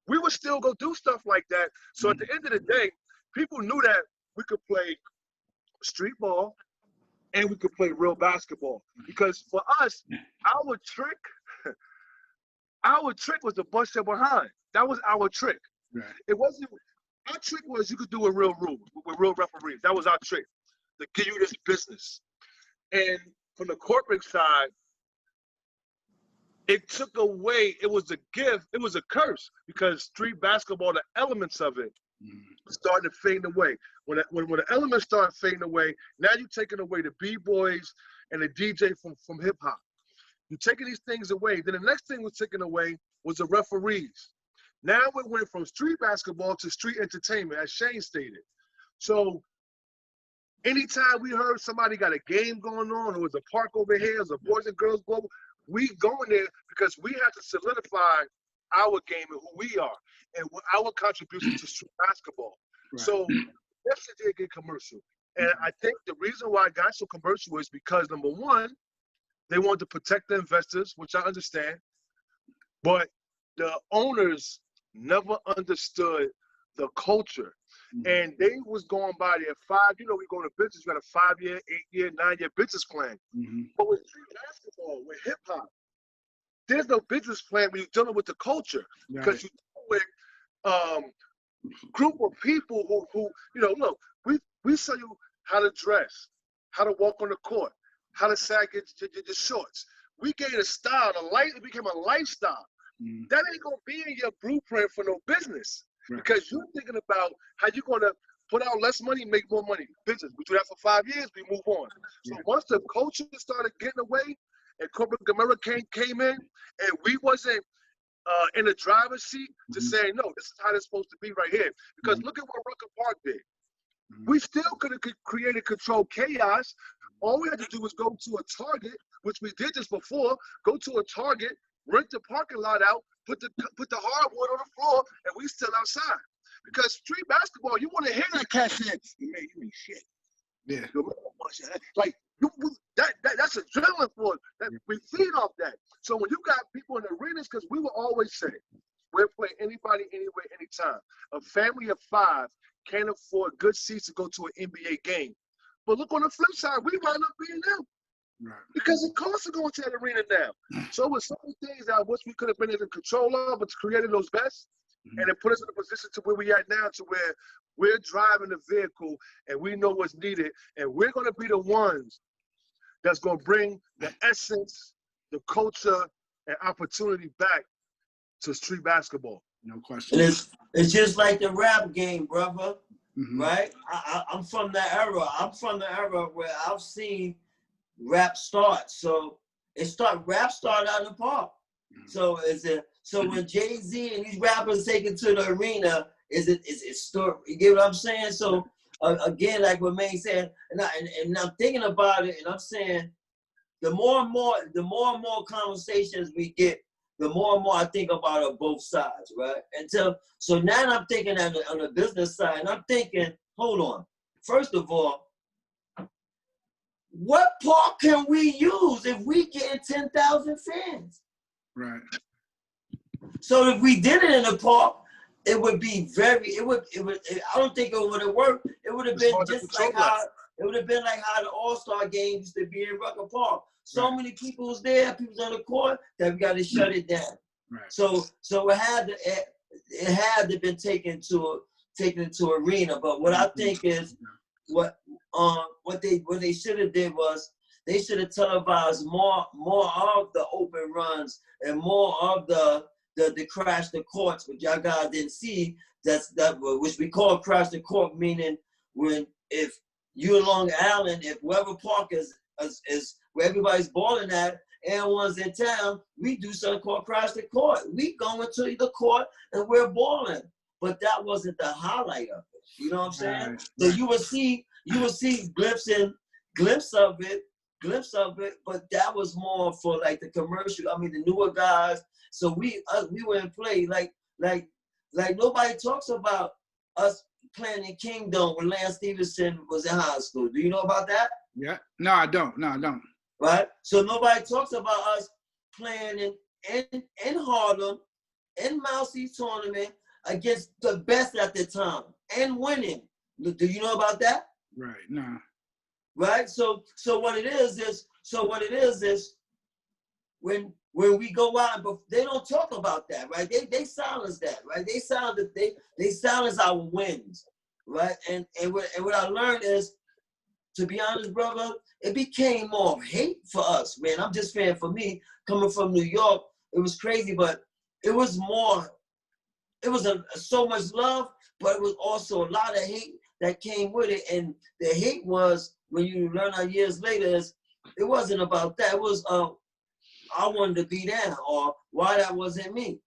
we would still go do stuff like that. So at the end of the day, people knew that we could play street ball and we could play real basketball. Because for us, our trick was the bust your behind. That was our trick. Right. It wasn't, our trick was you could do a real rule with real referees. That was our trick, to give you this business. And from the corporate side, it took away, it was a gift, it was a curse, because street basketball, the elements of it, started to fade away. When the elements start fading away, now you're taking away the B-boys and the DJ from hip-hop. You're taking these things away. Then the next thing was taken away was the referees. Now we went from street basketball to street entertainment, as Shane stated. So anytime we heard somebody got a game going on, or was a park over here, or was a Boys and Girls Global, we go in there because we have to solidify our game and who we are and our contribution to street basketball. Right. So yes, it did get commercial. And I think the reason why it got so commercial is because, number one, they wanted to protect the investors, which I understand. But the owners never understood the culture. And they was going by their we go into business, you got a 5-year, 8-year, 9-year business plan. But with street basketball, with hip hop, there's no business plan when you're dealing with the culture. Because you're dealing with group of people who look, we show you how to dress, how to walk on the court, how to sag your shorts. We gave a style, it became a lifestyle. That ain't gonna be in your blueprint for no business. Because you're thinking about how you're going to put out less money, make more money. Business. We do that for 5 years, we move on. So once the culture started getting away and corporate America came in, and we wasn't in the driver's seat to say, no, this is how it's supposed to be right here. Because look at what Rucker Park did. We still could have created controlled chaos. All we had to do was go to a Target, which we did this before, go to a Target, rent the parking lot out, put the hardwood on the floor, and we still outside. Because street basketball, you want to hear that cat saying, "Man, you ain't shit." Yeah. Like that's adrenaline for us. That we feed off that. So when you got people in the arenas, because we will always say, we'll play anybody, anywhere, anytime. A family of 5 can't afford good seats to go to an NBA game. But look on the flip side, we wind up being them. Right. Because it costs to go into that arena now. So with so many things that I wish we could have been in control of, but created those best, and it put us in a position to where we at now, to where we're driving the vehicle and we know what's needed, and we're going to be the ones that's going to bring the essence, the culture, and opportunity back to street basketball. No question. And it's just like the rap game, brother. Right? I'm from that era. I'm from the era where I've seen rap start. So rap started out in the park. So when Jay-Z and these rappers take it to the arena, it's story. You get what I'm saying? So again, like what May said, and I'm thinking about it, and I'm saying the more and more conversations we get, the more and more I think about it on both sides, right? So now I'm thinking on the business side, and I'm thinking, hold on. First of all, what park can we use if we get 10,000 fans? Right. So if we did it in the park, it would be I don't think it would have worked. It would have been just like how the All-Star game used to be in Rucker Park. So many people was there, people's on the court, that we got to shut it down. Right. So it had to been taken to arena. But what I think is what they should have did was they should have televised more of the open runs and more of the the crash the courts, which y'all guys didn't see. Which we call crash the court, meaning if you along Allen, if whoever park is where everybody's balling at, and one's in town, we do something called crash the court. We go into the court and we're balling, but that wasn't the highlight of it. You know what I'm saying? Right. So you will see glimpse of it, but that was more for like the commercial. I mean, the newer guys. So we were in play like nobody talks about us playing in Kingdom when Lance Stevenson was in high school. Do you know about that? Yeah. No, I don't. Right. So nobody talks about us playing in Harlem, in Mousie's tournament against the best at the time and winning. Do you know about that? Right. Nah. Right. So what it is when we go out, but they don't talk about that, right? They silence that, right? They silence our wins, right? And what I learned is, to be honest, brother, it became more hate for us, man. I'm just saying, for me, coming from New York, it was crazy, but it was so much love, but it was also a lot of hate that came with it. And the hate was, when you learn out years later, it wasn't about that. It was, I wanted to be there, or why that wasn't me.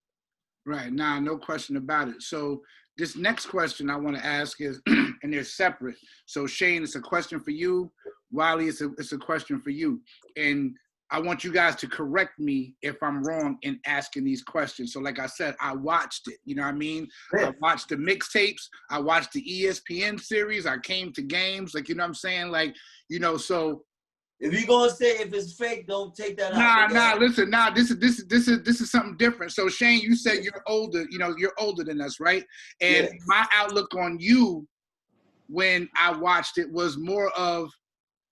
Right. Nah, no question about it. So this next question I want to ask is, and they're separate. So Shane, it's a question for you. Wiley, it's a question for you. And I want you guys to correct me if I'm wrong in asking these questions. So like I said, I watched it, you know what I mean? Yeah. I watched the mixtapes. I watched the ESPN series. I came to games, like, you know what I'm saying? Like, you know, so. If you're gonna say if it's fake, don't take that out. Listen, this is something different. So Shane, you said you're older, you know, you're older than us, right? And yeah, my outlook on you when I watched it was more of,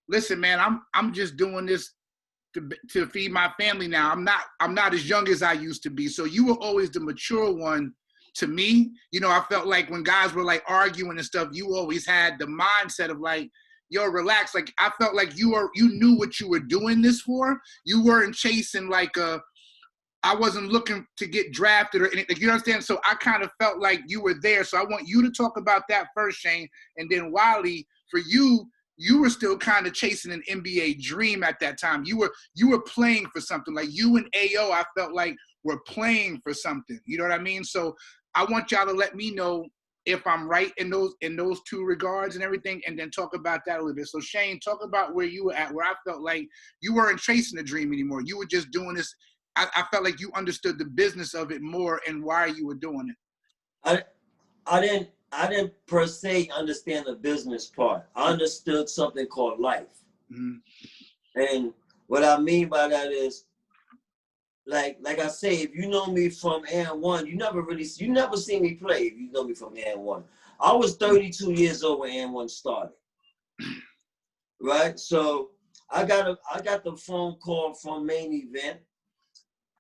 listen, man, I'm just doing this to feed my family now. I'm not as young as I used to be. So you were always the mature one to me. You know, I felt like when guys were like arguing and stuff, you always had the mindset of like, yo, relax. Like, I felt like you knew what you were doing this for. You weren't chasing like I wasn't looking to get drafted or anything. Like, you understand? So I kind of felt like you were there. So I want you to talk about that first, Shane. And then Wiley, for you were still kind of chasing an NBA dream at that time. You were playing for something. Like you and AO, I felt like were playing for something. You know what I mean? So I want y'all to let me know if I'm right in those two regards and everything, and then talk about that a little bit. So Shane, talk about where you were at, where I felt like you weren't chasing a dream anymore. You were just doing this. I felt like you understood the business of it more and why you were doing it. I didn't per se understand the business part. I understood something called life. Mm-hmm. And what I mean by that is, like I say, if you know me from AN1, you never seen me play if you know me from AN1. I was 32 years old when AN1 started. Right? So I got the phone call from Main Event.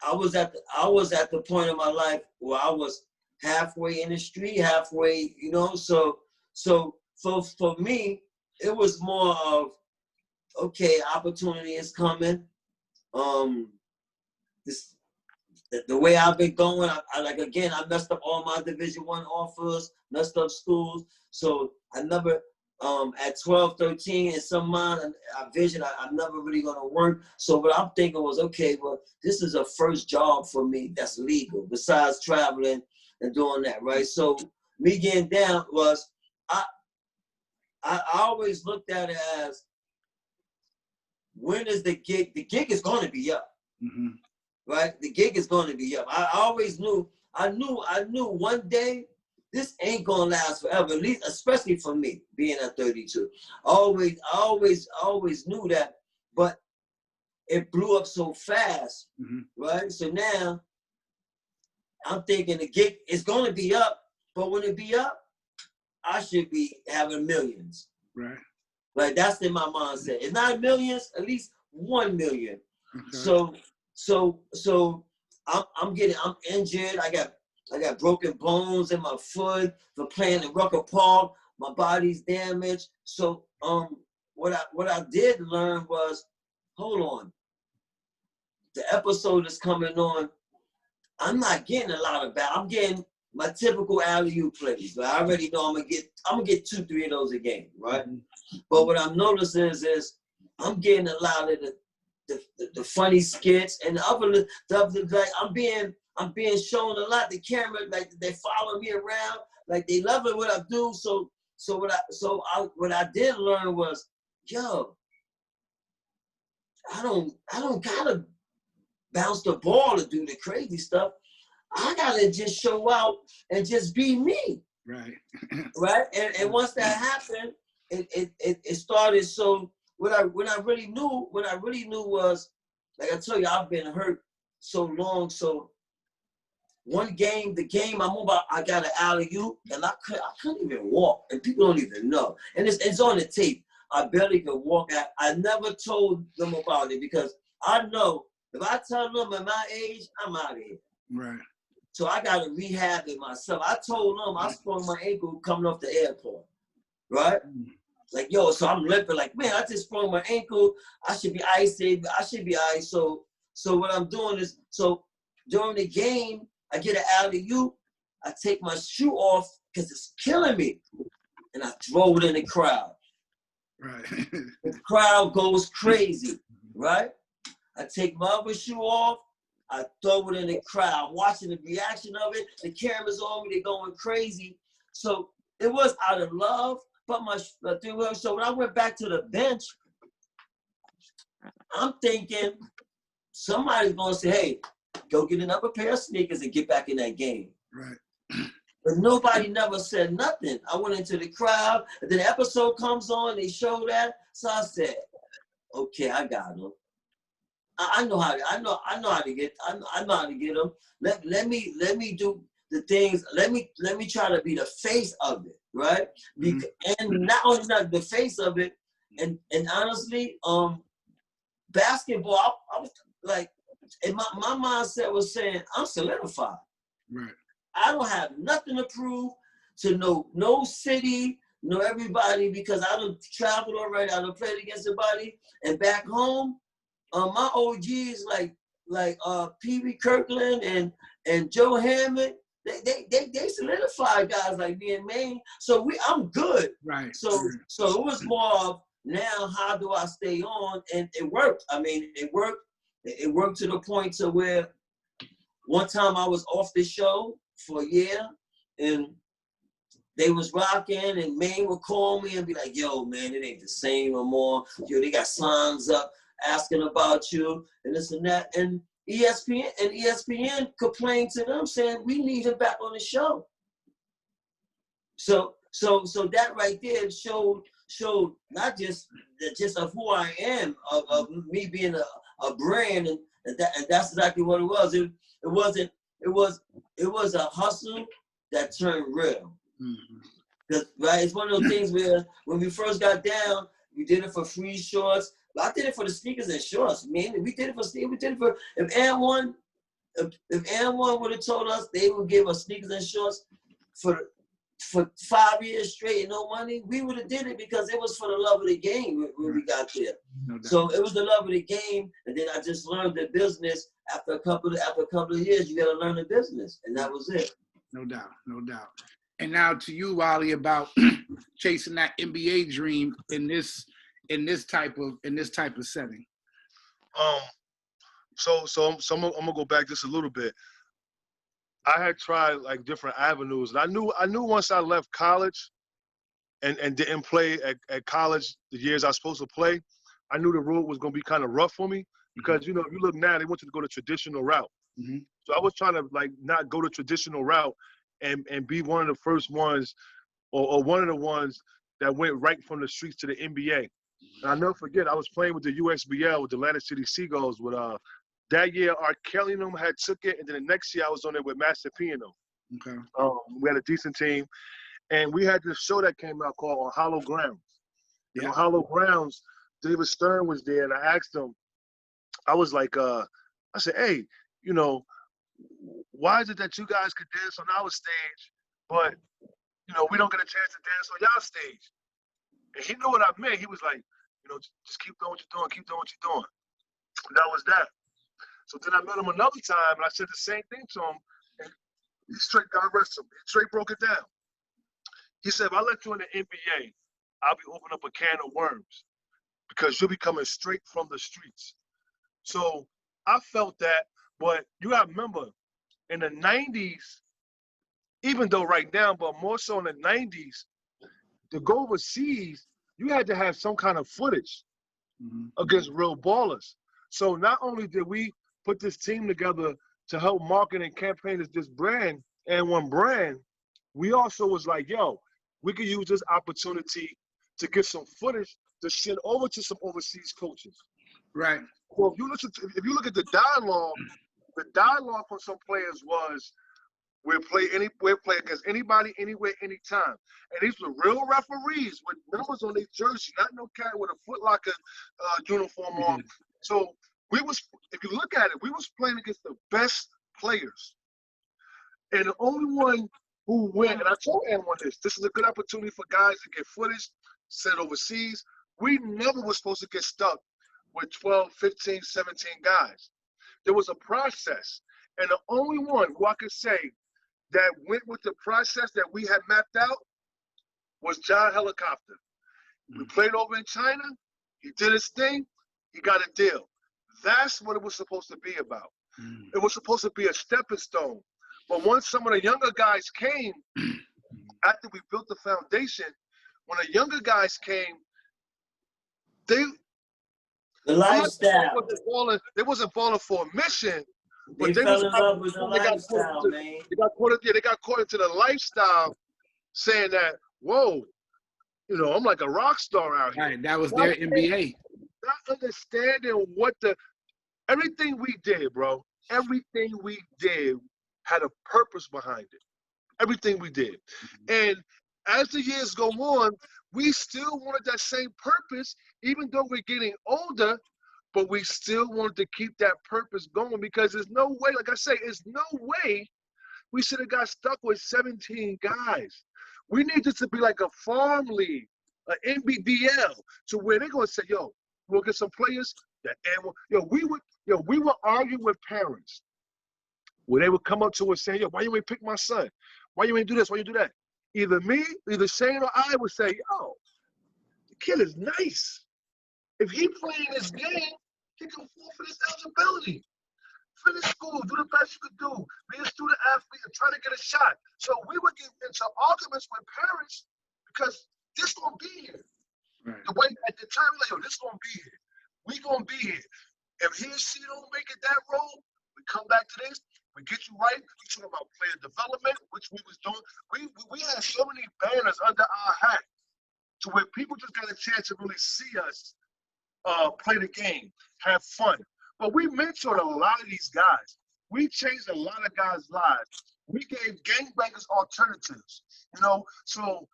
I was at the point in my life where I was halfway in the street, halfway, you know, so for me, it was more of, okay, opportunity is coming. The way I've been going, I messed up all my Division I offers, messed up schools. So I never, at 12, 13, in some mind, I vision I'm never really gonna work. So what I'm thinking was, okay, well, this is a first job for me that's legal, besides traveling and doing that, right? So me getting down was, I always looked at it as, when is the gig? The gig is gonna be up. Mm-hmm. Right? The gig is going to be up. I always knew, I knew one day this ain't going to last forever, at least, especially for me, being at 32. I always knew that, but it blew up so fast, mm-hmm. right? So now I'm thinking the gig is going to be up, but when it be up, I should be having millions. Right. Like, that's in my mindset. It's not millions, at least 1 million. Okay. So I'm injured. I got broken bones in my foot for playing in Rucker Park. My body's damaged. So what I did learn was, hold on. The episode is coming on. I'm not getting a lot of I'm getting my typical alley-oop plays. But I already know I'm gonna get 2-3 of those a game, right? But what I'm noticing is I'm getting a lot of the funny skits and the like I'm being shown a lot. The camera, like they follow me around, like they love it what I do. So what I did learn was, yo, I don't gotta bounce the ball to do the crazy stuff. I gotta just show out and just be me. Right. Right. And once that happened, it started. So what I really knew was, like I told you, I've been hurt so long. So one game, I got an alley-oop and I couldn't even walk, and people don't even know. And it's on the tape. I barely could walk. I never told them about it because I know if I tell them at my age, I'm out of here. Right. So I got to rehab it myself. I told them I sprung my ankle coming off the airport, right? Like, yo, so I'm limping. Like, man, I just sprung my ankle. I should be iced. I should be iced. So what I'm doing is, so during the game, I get an alley-oop. I take my shoe off because it's killing me, and I throw it in the crowd. Right. The crowd goes crazy, right? I take my other shoe off. I throw it in the crowd, watching the reaction of it. The cameras on me, they're going crazy. So it was out of love, but so when I went back to the bench, I'm thinking somebody's gonna say, hey, go get another pair of sneakers and get back in that game. Right. But nobody never said nothing. I went into the crowd, and then the episode comes on, they show that. So I said, okay, I got them. I know how to get them. Let me do the things. Let me try to be the face of it, right? And not only not the face of it, and honestly, basketball, I was like, and my mindset was saying, I'm solidified. Right. I don't have nothing to prove to no city, no everybody, because I done traveled already. I done played against somebody, and back home. My OGs like Pee Wee Kirkland and Joe Hammond, they solidified guys like me and Maine. So I'm good. Right. So it was more of, now how do I stay on? And it worked. I mean, it worked. It worked to the point to where one time I was off the show for a year, and they was rocking, and Maine would call me and be like, yo, man, it ain't the same no more. Yo, they got signs up asking about you and this and that. And ESPN complained to them saying, we need him back on the show. So that right there showed not just of who I am, of me being a brand, and that's exactly what it was. It was a hustle that turned real. Mm-hmm. Right, it's one of those things where when we first got down, we did it for free shorts. I did it for the sneakers and shorts, man. We did it for if And1 would have told us they would give us sneakers and shorts for 5 years straight and no money, we would have did it because it was for the love of the game when we got there. No doubt. So it was the love of the game, and then I just learned the business after a couple of years. You got to learn the business, and that was it. No doubt. And now to you, Wally, about chasing that NBA dream in this type of setting. So I'm gonna go back just a little bit. I had tried like different avenues, and I knew once I left college and didn't play at college the years I was supposed to play, I knew the road was gonna be kind of rough for me because if you look now, they want you to go the traditional route. Mm-hmm. So I was trying to like not go the traditional route and be one of the first ones or one of the ones that went right from the streets to the NBA. And I'll never forget, I was playing with the USBL with the Atlantic City Seagulls. With that year, R. Kelly and them had took it, and then the next year I was on there with Master P and them. Okay. We had a decent team, and we had this show that came out called On Hollow Grounds. Yeah. And on Hollow Grounds, David Stern was there, and I asked him, I was like, I said, hey, why is it that you guys could dance on our stage, but we don't get a chance to dance on y'all stage? And he knew what I meant. He was like, just keep doing what you're doing. Keep doing what you're doing. And that was that. So then I met him another time, and I said the same thing to him, and he straight, God rest him, he straight broke it down. He said, if I let you in the NBA, I'll be opening up a can of worms because you'll be coming straight from the streets. So I felt that, but you got to remember, in the 90s, even though right now, but more so in the 90s, to go overseas, you had to have some kind of footage against real ballers. So not only did we put this team together to help market and campaign this brand and one brand, we also was like, yo, we could use this opportunity to get some footage to send over to some overseas coaches. Right. Well, if you look at the dialogue from some players was, we'll play against anybody, anywhere, anytime. And these were real referees with numbers on their jersey, not no cat with a Foot Locker uniform on. So if you look at it, we was playing against the best players. And the only one who went, and I told everyone this is a good opportunity for guys to get footage, sent overseas. We never were supposed to get stuck with 12, 15, 17 guys. There was a process. And the only one who I could say that went with the process that we had mapped out was John Helicopter. We played over in China. He did his thing. He got a deal. That's what it was supposed to be about. It was supposed to be a stepping stone. But once some of the younger guys came, after we built the foundation, when the younger guys came, the lifestyle. They wasn't balling for a mission. They fell in love with the lifestyle, man. They got caught into the lifestyle, saying that, whoa, I'm like a rock star out here. Right, that was their NBA. Not understanding everything we did, bro. Everything we did had a purpose behind it. Everything we did. And as the years go on, we still wanted that same purpose, even though we're getting older, but we still wanted to keep that purpose going because there's no way, like I say, there's no way we should have got stuck with 17 guys. We need this to be like a farm league, an NBDL, to where they're going to say, yo, we'll get some players that, we would argue with parents where they would come up to us saying, yo, why you ain't pick my son? Why you ain't do this? Why you do that? Either Shane or I would say, yo, the kid is nice. If he playing this game, he can fall for this eligibility. Finish school, do the best you could do. Be a student athlete and try to get a shot. So we would get into arguments with parents because this gonna be here. Right. The way at the time, like, yo, this gonna be here. We gonna be here. If he or she don't make it that role, we come back to this. We get you right. We talking about player development, which we was doing. We had so many banners under our hat to where people just got a chance to really see us play the game, have fun. But we mentored a lot of these guys. We changed a lot of guys' lives. We gave gangbangers alternatives, So,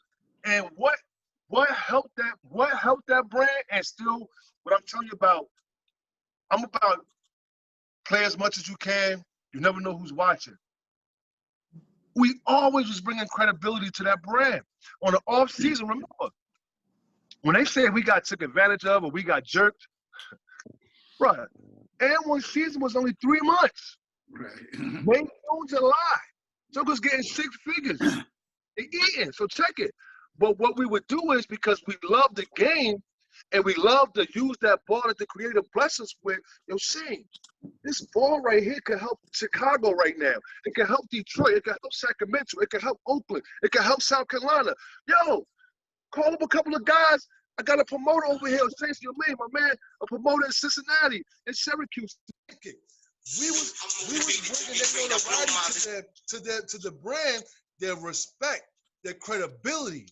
and what helped that brand, and still, what I'm telling you about, I'm about play as much as you can. You never know who's watching. We always was bringing credibility to that brand. On the off season, remember, when they say we got took advantage of or we got jerked, right? And one season was only 3 months. Right. May, June, July. Joker's getting 6 figures. They eating. So check it. But what we would do is, because we love the game and we love to use that ball that the Creator bless us with, Shane, this ball right here can help Chicago right now. It can help Detroit. It can help Sacramento. It can help Oakland. It can help South Carolina. Yo, call up a couple of guys. I got a promoter over here, Saints Your Man, my man, a promoter in Cincinnati, in Syracuse. We was bringing their notoriety to the brand, their respect, their credibility.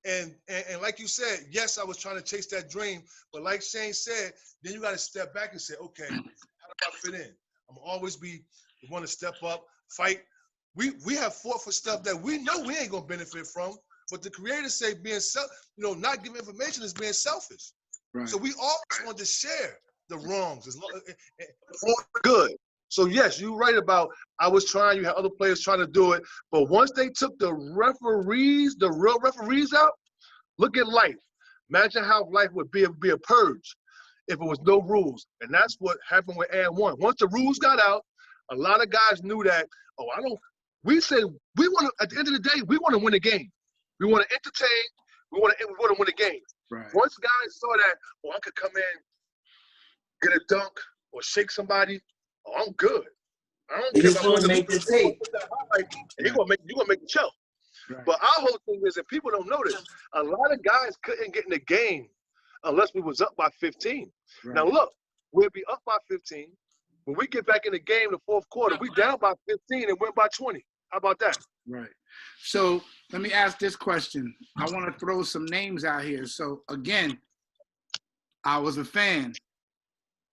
And like you said, yes, I was trying to chase that dream, but like Shane said, then you got to step back and say, okay, how do I fit in? I'm always be the one to step up, fight. We have fought for stuff that we know we ain't gonna benefit from. But the Creator say not giving information is being selfish. Right. So we always want to share the wrongs for good. So yes, you're right about you had other players trying to do it, but once they took the real referees out, look at life. Imagine how life would be a purge. if it was no rules. And that's what happened with and one. Once the rules got out, a lot of guys knew that, we say we want to, at the end of the day, we want to win a game. We want to entertain. We want to win a game. Right. Once guys saw that, I could come in, get a dunk, or shake somebody, I'm good. I don't care about to make the tape. You're gonna make the show. Right. But our whole thing is, that people don't notice, a lot of guys couldn't get in the game unless we was up by 15. Right. Now look, we'll be up by 15. When we get back in the game, the fourth quarter, we down by 15 and win by 20. How about that? Right. So let me ask this question. I want to throw some names out here. So again, I was a fan.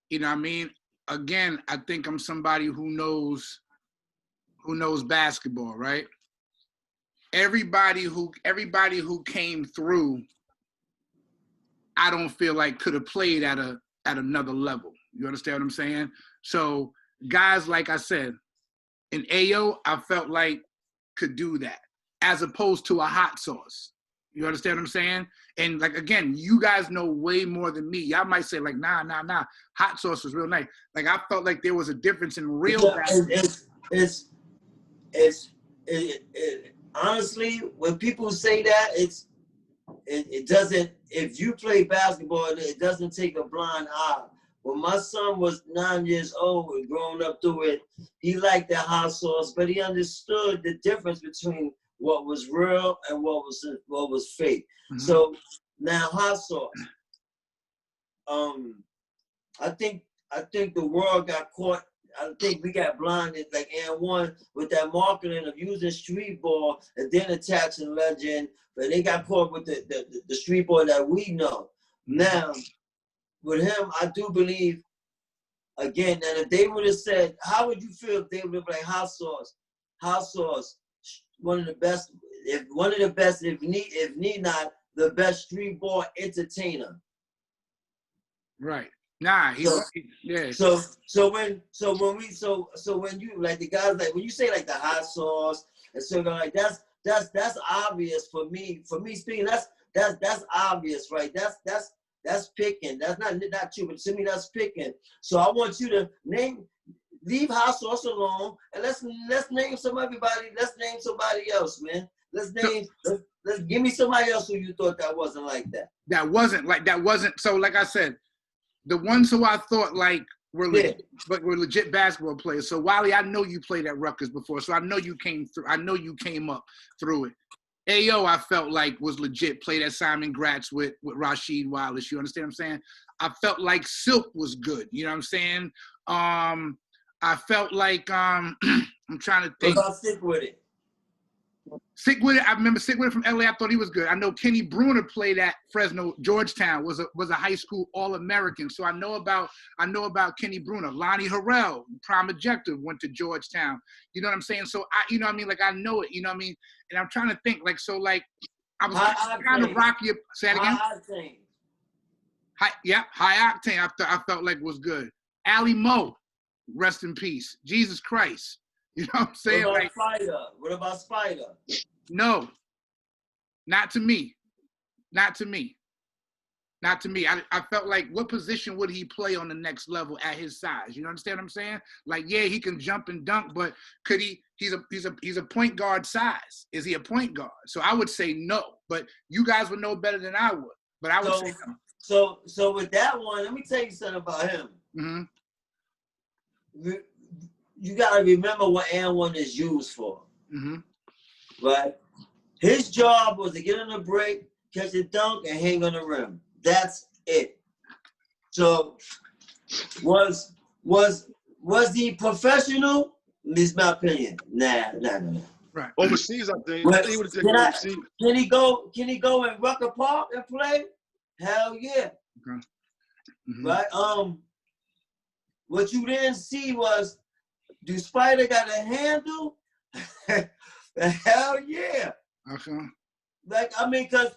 You know what I mean? Again, I think I'm somebody who knows basketball, right? Everybody who came through, I don't feel like could have played at another level. You understand what I'm saying? So guys, like I said, in AO, I felt like could do that as opposed to a hot sauce. You understand what I'm saying? And like, again, you guys know way more than me. Y'all might say like, nah. Hot sauce was real nice. Like I felt like there was a difference in real basketball. Honestly, when people say that, it doesn't, if you play basketball, it doesn't take a blind eye. When my son was 9 years old and growing up through it, he liked the hot sauce, but he understood the difference between what was real and what was fake. Mm-hmm. So now hot sauce. I think the world got caught. I think we got blinded, like and1, with that marketing of using Streetball and then attaching Legend, but they got caught with the Streetball that we know. Now, with him, I do believe, again, that if they would have said, how would you feel if they would have like hot sauce, one of the best, if need not, the best Streetball entertainer. Right. Nah, yeah. So when you like the guys, like when you say like the hot sauce and so like that's obvious for me speaking, that's obvious, right? That's picking. That's not you, but to me that's picking. So I want you to leave hot sauce alone and let's name somebody else, man. Let's give me somebody else who you thought that wasn't like that. That wasn't. So like I said, the ones who I thought like were legit basketball players. So Wiley, I know you played at Rutgers before, so I know you came through. I know you came up through it. AO, I felt like was legit. Played at Simon Gratz with Rasheed Wallace. You understand what I'm saying? I felt like Silk was good. You know what I'm saying? I felt like I'm trying to think. What about Sick With It? Sick With It. I remember Sick With It from LA. I thought he was good. I know Kenny Bruner played at Fresno, Georgetown. Was a high school All-American. So I know about Kenny Bruner. Lonnie Harrell, Prime Objective, went to Georgetown. You know what I'm saying? So I I know it. You know what I mean? And I'm trying to think I was kind of rocky. Say that again. High Octane. I felt like was good. Ali Mo, rest in peace. Jesus Christ. You know what I'm saying? What about Spider? No, not to me. I felt like, what position would he play on the next level at his size? You understand what I'm saying? Like, yeah, he can jump and dunk, but could he? He's a point guard size. Is he a point guard? So I would say no. But you guys would know better than I would. But I would say no. So with that one, let me tell you something about him. Mm-hmm. You gotta remember what and1 is used for. Mm-hmm. Right? His job was to get on the break, catch a dunk, and hang on the rim. That's it. So was he professional? This is my opinion. Nah. Right. Overseas, I think. Can he go in Rucker Park and play? Hell yeah. Okay. Mm-hmm. Right? What you didn't see was, do Spider got a handle? Hell yeah. Okay. Like, I mean, because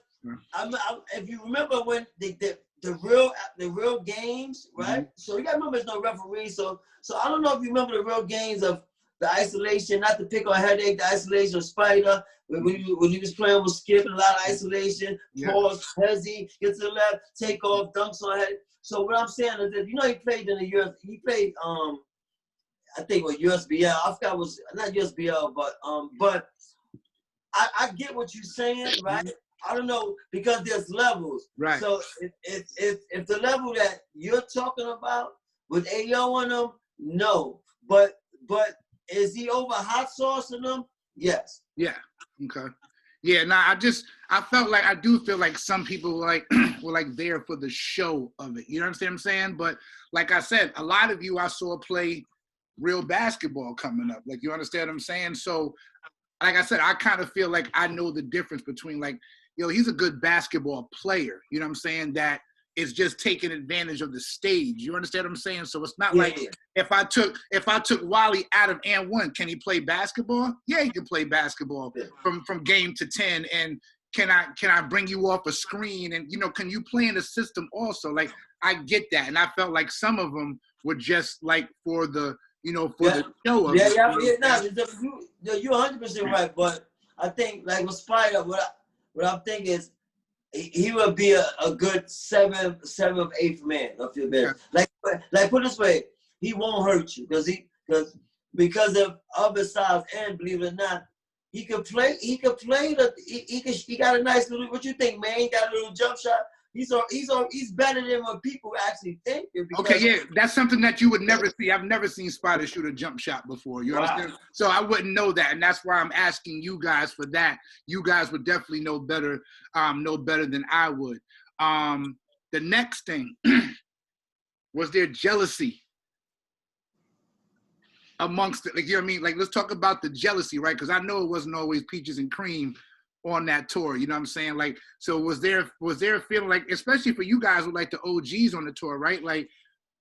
if you remember when the real games, right? Mm-hmm. So you got to remember there's no referee. So I don't know if you remember the real games of the isolation, not to pick on Headache, the isolation of Spider, when he was playing with Skip, a lot of isolation, pause, hezzy, get to the left, take off, dunks on Headache. So what I'm saying is that, he played in the US, he played, I think with USBL, I forgot was, not USBL, but I get what you're saying, right? I don't know, because there's levels. Right. So if the level that you're talking about with AO on them, no. But is he over hot sauce in them? Yes. Yeah. Okay. Yeah. Nah. I do feel like some people were like there for the show of it. You know what I'm saying? But like I said, a lot of you I saw play real basketball coming up. Like, you understand what I'm saying? So, like I said, I kind of feel like I know the difference between, like, he's a good basketball player. You know what I'm saying? That is just taking advantage of the stage. You understand what I'm saying? So it's not like if I took Wally out of and one, can he play basketball? Yeah, he can play basketball from game to 10. And can I bring you off a screen? And can you play in the system also? Like, I get that, and I felt like some of them were just like for the the show of it. You're 100% right. But I think, like with Spider, what I'm thinking is, he would be a good seventh, eighth man of your bench. Like put it this way, he won't hurt you because of other size, and believe it or not, he could play. He got a nice little. What you think, man? He got a little jump shot. He's better than what people actually think. Okay, yeah, that's something that you would never see. I've never seen Spider shoot a jump shot before. You understand? So I wouldn't know that, and that's why I'm asking you guys for that. You guys would definitely know better than I would. The next thing was there jealousy amongst it. Like, you know what I mean? Like, let's talk about the jealousy, right? Because I know it wasn't always peaches and cream on that tour, you know what I'm saying? Like, so was there a feeling, like, especially for you guys with like the OGs on the tour, right? Like,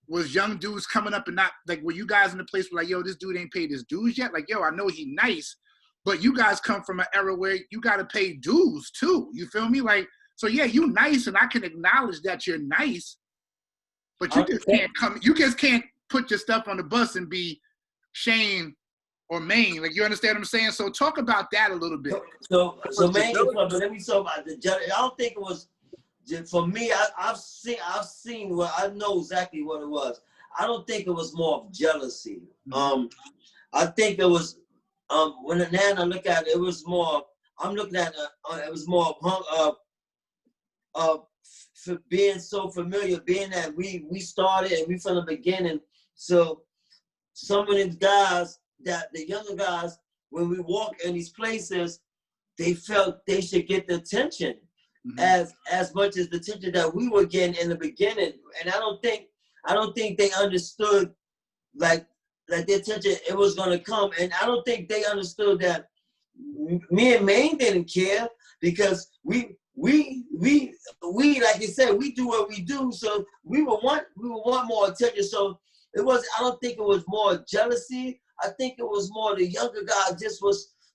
was young dudes coming up and not, like, were you guys in the place where like, yo, this dude ain't paid his dues yet? Like, yo, I know he nice, but you guys come from an era where you got to pay dues too. You feel me? Like, so yeah, you nice, and I can acknowledge that you're nice, but you just can't put your stuff on the bus and be Shane or Maine. Like, you understand what I'm saying? So talk about that a little bit. So Maine, but let me talk about the jealousy. I don't think it was, for me, I've seen what, I know exactly what it was. I don't think it was more of jealousy. I think it was, when I look at it, it was more, I'm looking at it was more of for being so familiar, being that we started and we from the beginning. So some of these guys, that the younger guys, when we walk in these places, they felt they should get the attention as much as the attention that we were getting in the beginning. And I don't think they understood like the attention it was gonna come. And I don't think they understood that me and Maine didn't care, because we like you said, we do what we do, so we would want more attention. So it was, I don't think it was more jealousy. I think it was more the younger guys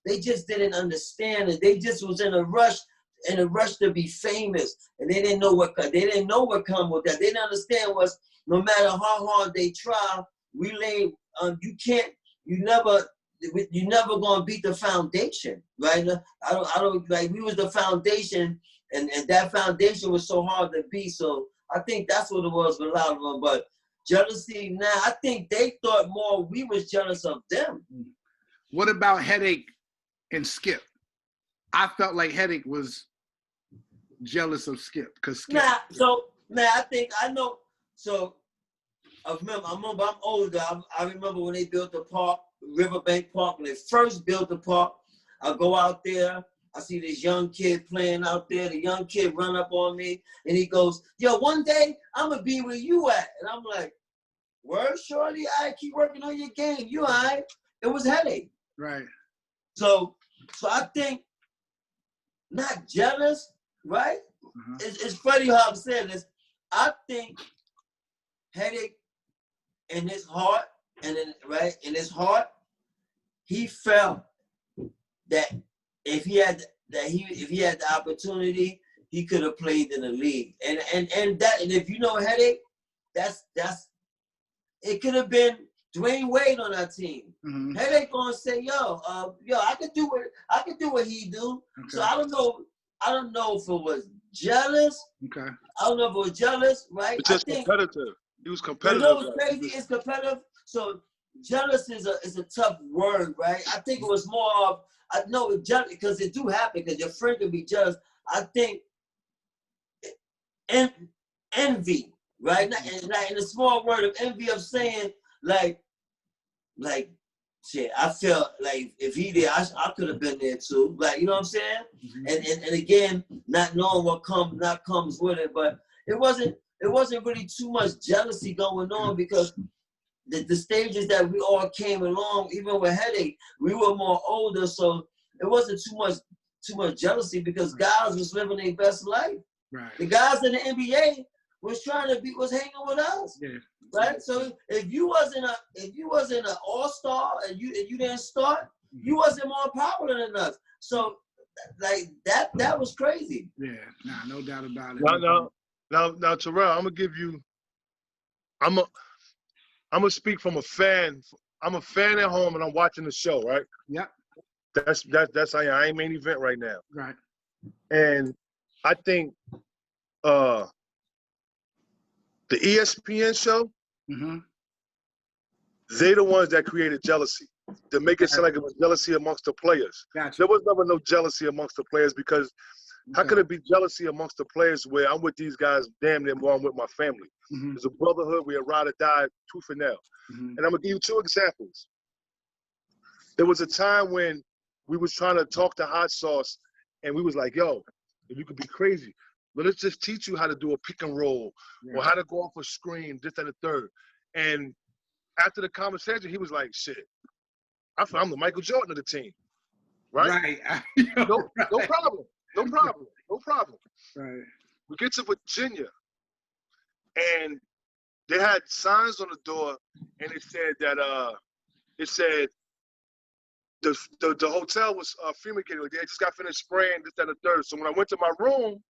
they just didn't understand it. They just was in a rush to be famous, and they didn't know what come with that. They didn't understand was, no matter how hard they try, you never gonna beat the foundation, right? I don't like, we was the foundation, and that foundation was so hard to beat. So I think that's what it was with a lot of them. But jealousy, now I think they thought more we was jealous of them. What about Headache and Skip? I felt like Headache was jealous of Skip because Skip. I think I know. So I remember I'm older. I remember when they built the park, Riverbank Park. When they first built the park, I go out there. I see this young kid playing out there. The young kid run up on me, and he goes, "Yo, one day I'm gonna be where you at." And I'm like, "Word, shorty, I keep working on your game. You all right?" It was Headache. Right. So I think not jealous, right? It's funny how I'm saying this. I think Headache in his heart, in his heart, he felt that if he had the opportunity, he could have played in the league. And if you know Headache, that's it could have been Dwayne Wade on our team. Headache gonna say, yo, I could do what he do. Okay. So I don't know if it was jealous. Okay. I don't know if it was jealous, right? It's just competitive. He was competitive. You know what's crazy? It's competitive. So jealous is a tough word, right? I think it was more of, I know it jealous because it do happen because your friend can be jealous. I think envy, right? And the small word of envy of saying like shit, I felt like if he did, I could have been there too. Like, you know what I'm saying? And again, not knowing what comes with it, but it wasn't really too much jealousy going on because the stages that we all came along, even with Headache, we were more older, so it wasn't too much jealousy because guys was living their best life. Right. The guys in the NBA was hanging with us. Yeah. Right? So if you wasn't an all-star and you didn't start, you wasn't more popular than us. So like that was crazy. Yeah, no doubt about it. Now, Terrell, I'm gonna speak from a fan. I'm a fan at home and I'm watching the show, right? Yeah. That's how I ain't main event right now. Right. And I think the ESPN show, they the ones that created jealousy to make it sound like it was jealousy amongst the players. Gotcha. There was never no jealousy amongst the players because how could it be jealousy amongst the players where I'm with these guys damn near more I'm with my family? There's a brotherhood, we ride or die, tooth and nail. And I'm going to give you two examples. There was a time when we was trying to talk to Hot Sauce and we was like, yo, if you could be crazy, but let's just teach you how to do a pick and roll or how to go off a screen, this and the third. And after the conversation, he was like, shit, I'm the Michael Jordan of the team. Right? No problem. No problem. Right. We get to Virginia, and they had signs on the door, and it said that the hotel was fumigated. They just got finished spraying this, that, and the third. So when I went to my room,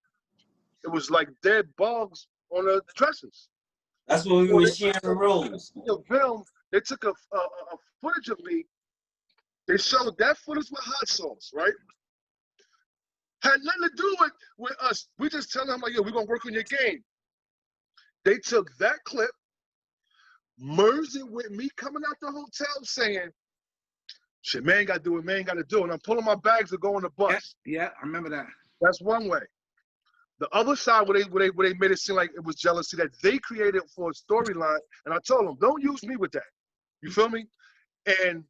it was like dead bugs on the dressers. That's when we were sharing rooms. The film, they took a footage of me. They showed that footage with Hot Sauce, right? Had nothing to do with us. We just tell them, like, yo, we're going to work on your game. They took that clip, merged it with me coming out the hotel saying, shit, man got to do what man got to do. And I'm pulling my bags to go on the bus. Yeah, I remember that. That's one way. The other side where they made it seem like it was jealousy that they created for a storyline. And I told them, don't use me with that. You feel me? And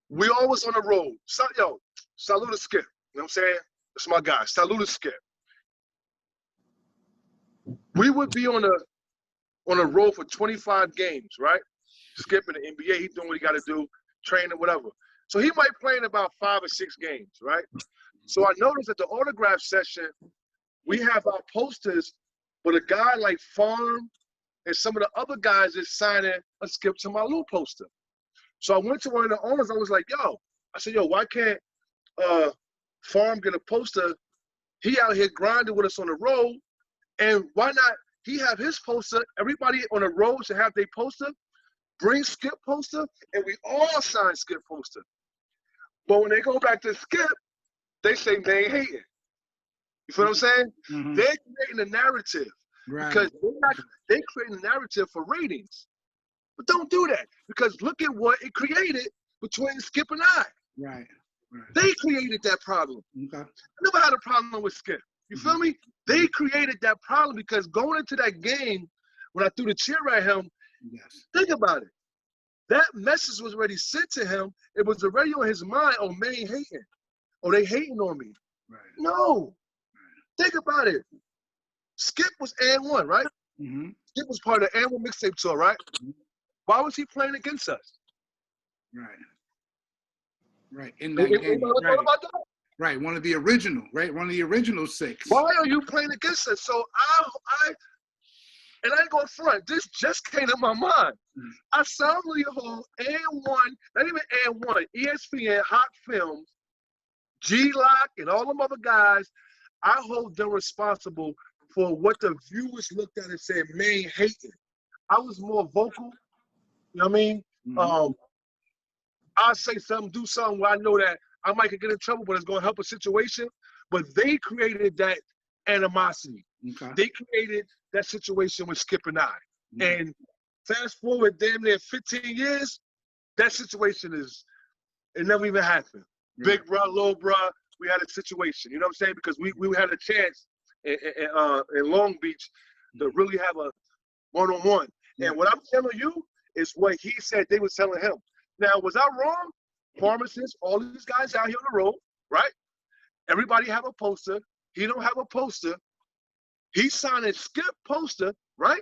we always on the road. So, yo, salute to Skip. You know what I'm saying? That's my guy. Salute to Skip. We would be on a road for 25 games, right? Skip in the NBA, he's doing what he got to do, training, whatever. So he might play in about 5 or 6 games, right? So I noticed at the autograph session, we have our posters, but a guy like Farm and some of the other guys is signing a Skip to my Lou poster. So I went to one of the owners. I was like, yo, I said, yo, why can't Farm get a poster? He out here grinding with us on the road. And why not he have his poster? Everybody on the road should have their poster. Bring Skip poster, and we all sign Skip poster. But when they go back to Skip, they say they ain't hating. You feel what I'm saying? They're creating a narrative. Right. Because they creating a narrative for ratings. But don't do that, because look at what it created between Skip and I. Right. They created that problem. Okay. I never had a problem with Skip. You feel me? They created that problem because going into that game, when I threw the chair at him, think about it. That message was already sent to him. It was already on his mind, oh, man hating. Oh, they hating on me. Right. No. Think about it. Skip was and1, right? Skip was part of the and1 mixtape tour, right? Why was he playing against us? Right. In that game. Right. About that? Right. One of the original, right? One of the original 6. Why are you playing against us? So I ain't going front. This just came to my mind. I soundly hold and1, not even and1, ESPN, Hot Films, G-Lock, and all them other guys. I hold them responsible for what the viewers looked at and said, man, hating. I was more vocal You know what I mean? Mm-hmm. I'll say something, do something where I know that I might get in trouble, but it's going to help a situation. But they created that animosity. Okay. They created that situation with Skip and I. Mm-hmm. And fast forward damn near 15 years, that situation it never even happened. Right. Big bro, little bro, we had a situation. You know what I'm saying? Because we had a chance in Long Beach to really have a one-on-one. Yeah. And what I'm telling you is what he said they was telling him. Now, was I wrong? Pharmacists, all these guys out here on the road, right? Everybody have a poster. He don't have a poster. He signed a Skip poster, right?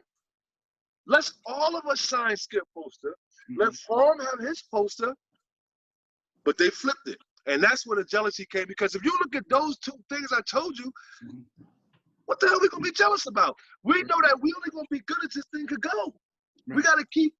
Let's all of us sign Skip poster. Mm-hmm. Let Farm have his poster. But they flipped it. And that's where the jealousy came. Because if you look at those two things I told you, what the hell are we going to be jealous about? We know that we only going to be good as this thing could go. Right. We got to keep,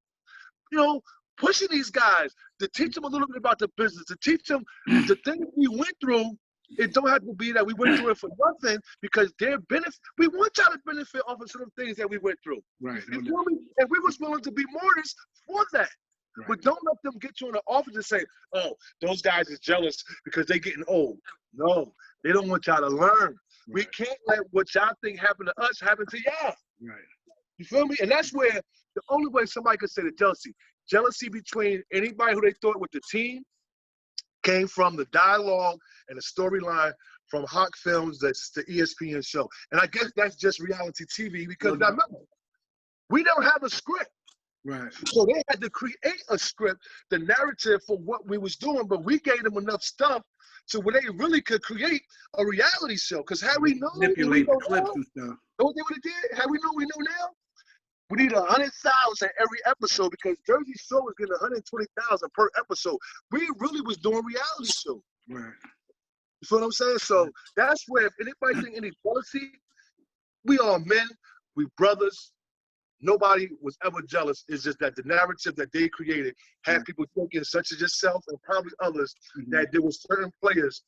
pushing these guys to teach them a little bit about the business, to teach them the things we went through. It don't have to be that we went through it for nothing, because their benefit. We want y'all to benefit off of some things that we went through. Right. You feel me? And we was willing to be martyrs for that. Right. But don't let them get you in the office and say, "Oh, those guys is jealous because they getting old." No, they don't want y'all to learn. Right. We can't let what y'all think happened to us happen to y'all. Right. You feel me? And that's where the only way somebody could say the jealousy between anybody who they thought with the team came from the dialogue and the storyline from Hawk Films, that's the ESPN show. And I guess that's just reality TV, because now remember, we don't have a script. Right. So they had to create a script, the narrative for what we was doing, but we gave them enough stuff so where they really could create a reality show. Because had we known, manipulate the clips and stuff. Know what they would have did? Had we known, we know now. We need 100,000 every episode, because Jersey Shore was getting 120,000 per episode. We really was doing reality show. Right. You feel what I'm saying? So that's where, if anybody think any jealousy, we are men, we brothers. Nobody was ever jealous. It's just that the narrative that they created had people thinking, such as yourself and probably others, that there were certain players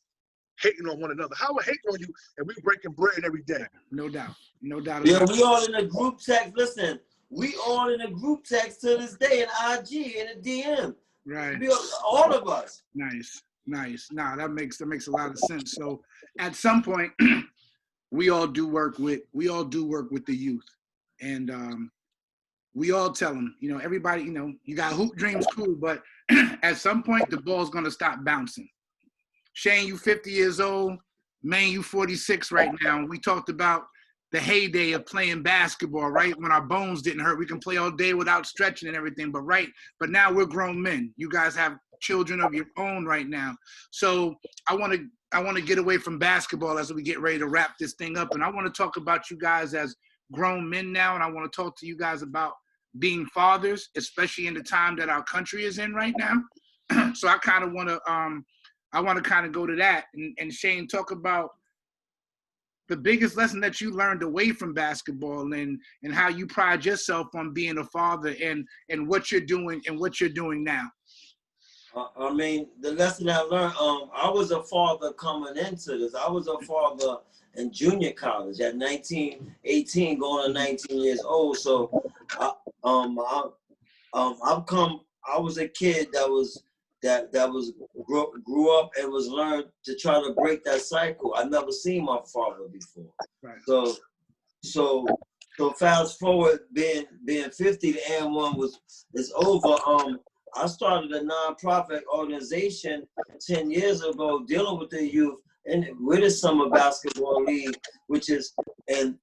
hating on one another. How are hating on you and we breaking bread every day? No doubt. No doubt. Yeah, we all in a group text. Listen, we all in a group text to this day in IG and a DM. Right. All of us. Nice. Nah, that makes a lot of sense. So at some point, we all do work with the youth, and we all tell them, everybody, you got hoop dreams, cool, but at some point the ball's gonna stop bouncing. Shane, you 50 years old. Man, you 46 right now. We talked about the heyday of playing basketball, right? When our bones didn't hurt, we can play all day without stretching and everything. But now we're grown men. You guys have children of your own right now. So I want to get away from basketball as we get ready to wrap this thing up. And I want to talk about you guys as grown men now. And I want to talk to you guys about being fathers, especially in the time that our country is in right now. So I kind of want to go to that. And Shane, talk about the biggest lesson that you learned away from basketball, and how you pride yourself on being a father, and what you're doing now. I mean, the lesson I learned, I was a father coming into this. I was a father in junior college at 19, 18, going to 19 years old. So I was a kid that was grew up and was learned to try to break that cycle. I never seen my father before. Right. So fast forward, being 50, the AM1 is over. I started a nonprofit organization 10 years ago dealing with the youth and with the summer basketball league, which is and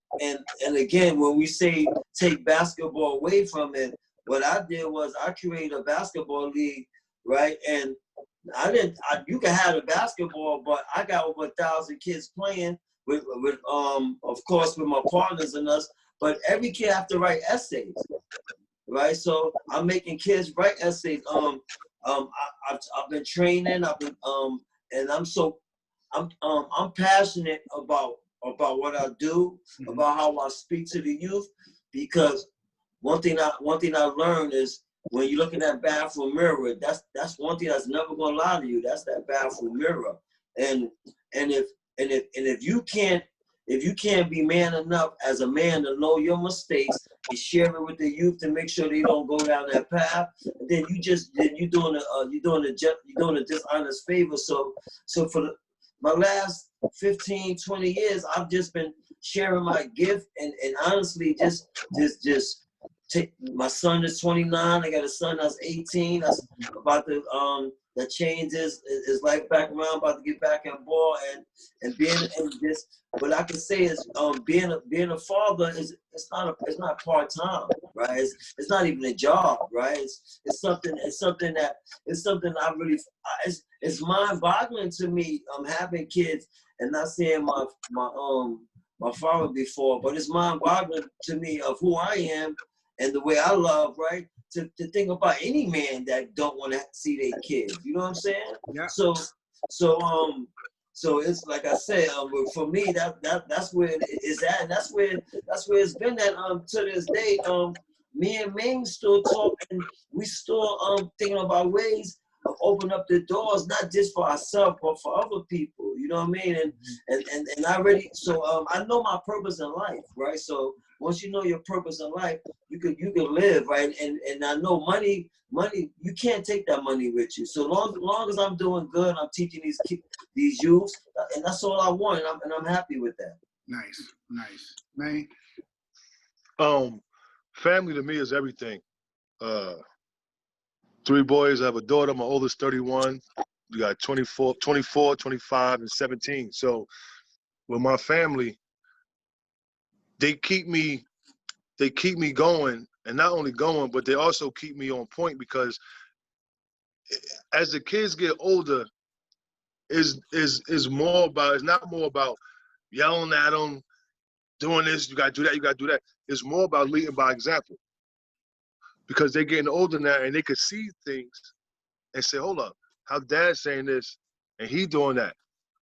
again, when we say take basketball away from it, what I did was I created a basketball league, right? And you can have the basketball, but I got over 1,000 kids playing with of course with my partners and us, but every kid have to write essays. Right, so I'm making kids write essays. I've been training. And I'm passionate about what I do, about how I speak to the youth, because one thing I learned is when you look in that bathroom mirror, that's one thing that's never gonna lie to you. That's that bathroom mirror, and if you can't if you can't be man enough as a man to know your mistakes and share it with the youth to make sure they don't go down that path, then you're doing a dishonest favor. So for my last 15, 20 years, I've just been sharing my gift and honestly just take, my son is 29. I got a son that's 18. That's about to that changes his life back around, about to get back on ball and being in this. What I can say is being a father is it's not part time, right? It's not even a job, right? It's something I really it's mind boggling to me having kids and not seeing my father before, but it's mind boggling to me of who I am and the way I love, right? To think about any man that don't want to see their kids. You know what I'm saying? Yeah. So it's like I said, for me that's where it is at. And that's where it's been at to this day. Me and Ming still talk, and we still thinking about ways of opening up the doors, not just for ourselves, but for other people. You know what I mean? And I already I know my purpose in life, right? So once you know your purpose in life, you can live, right? And I know money, you can't take that money with you. So long as I'm doing good, I'm teaching these youths, and that's all I want, and I'm happy with that. Nice, man. Family to me is everything. 3 boys. I have a daughter. My oldest 31. We got 24, 25, and 17. So with my family, they keep me going, and not only going, but they also keep me on point, because as the kids get older, it's not more about yelling at them, doing this, you gotta do that, you gotta do that. It's more about leading by example, because they're getting older now and they could see things and say, hold up, how dad's saying this and he doing that,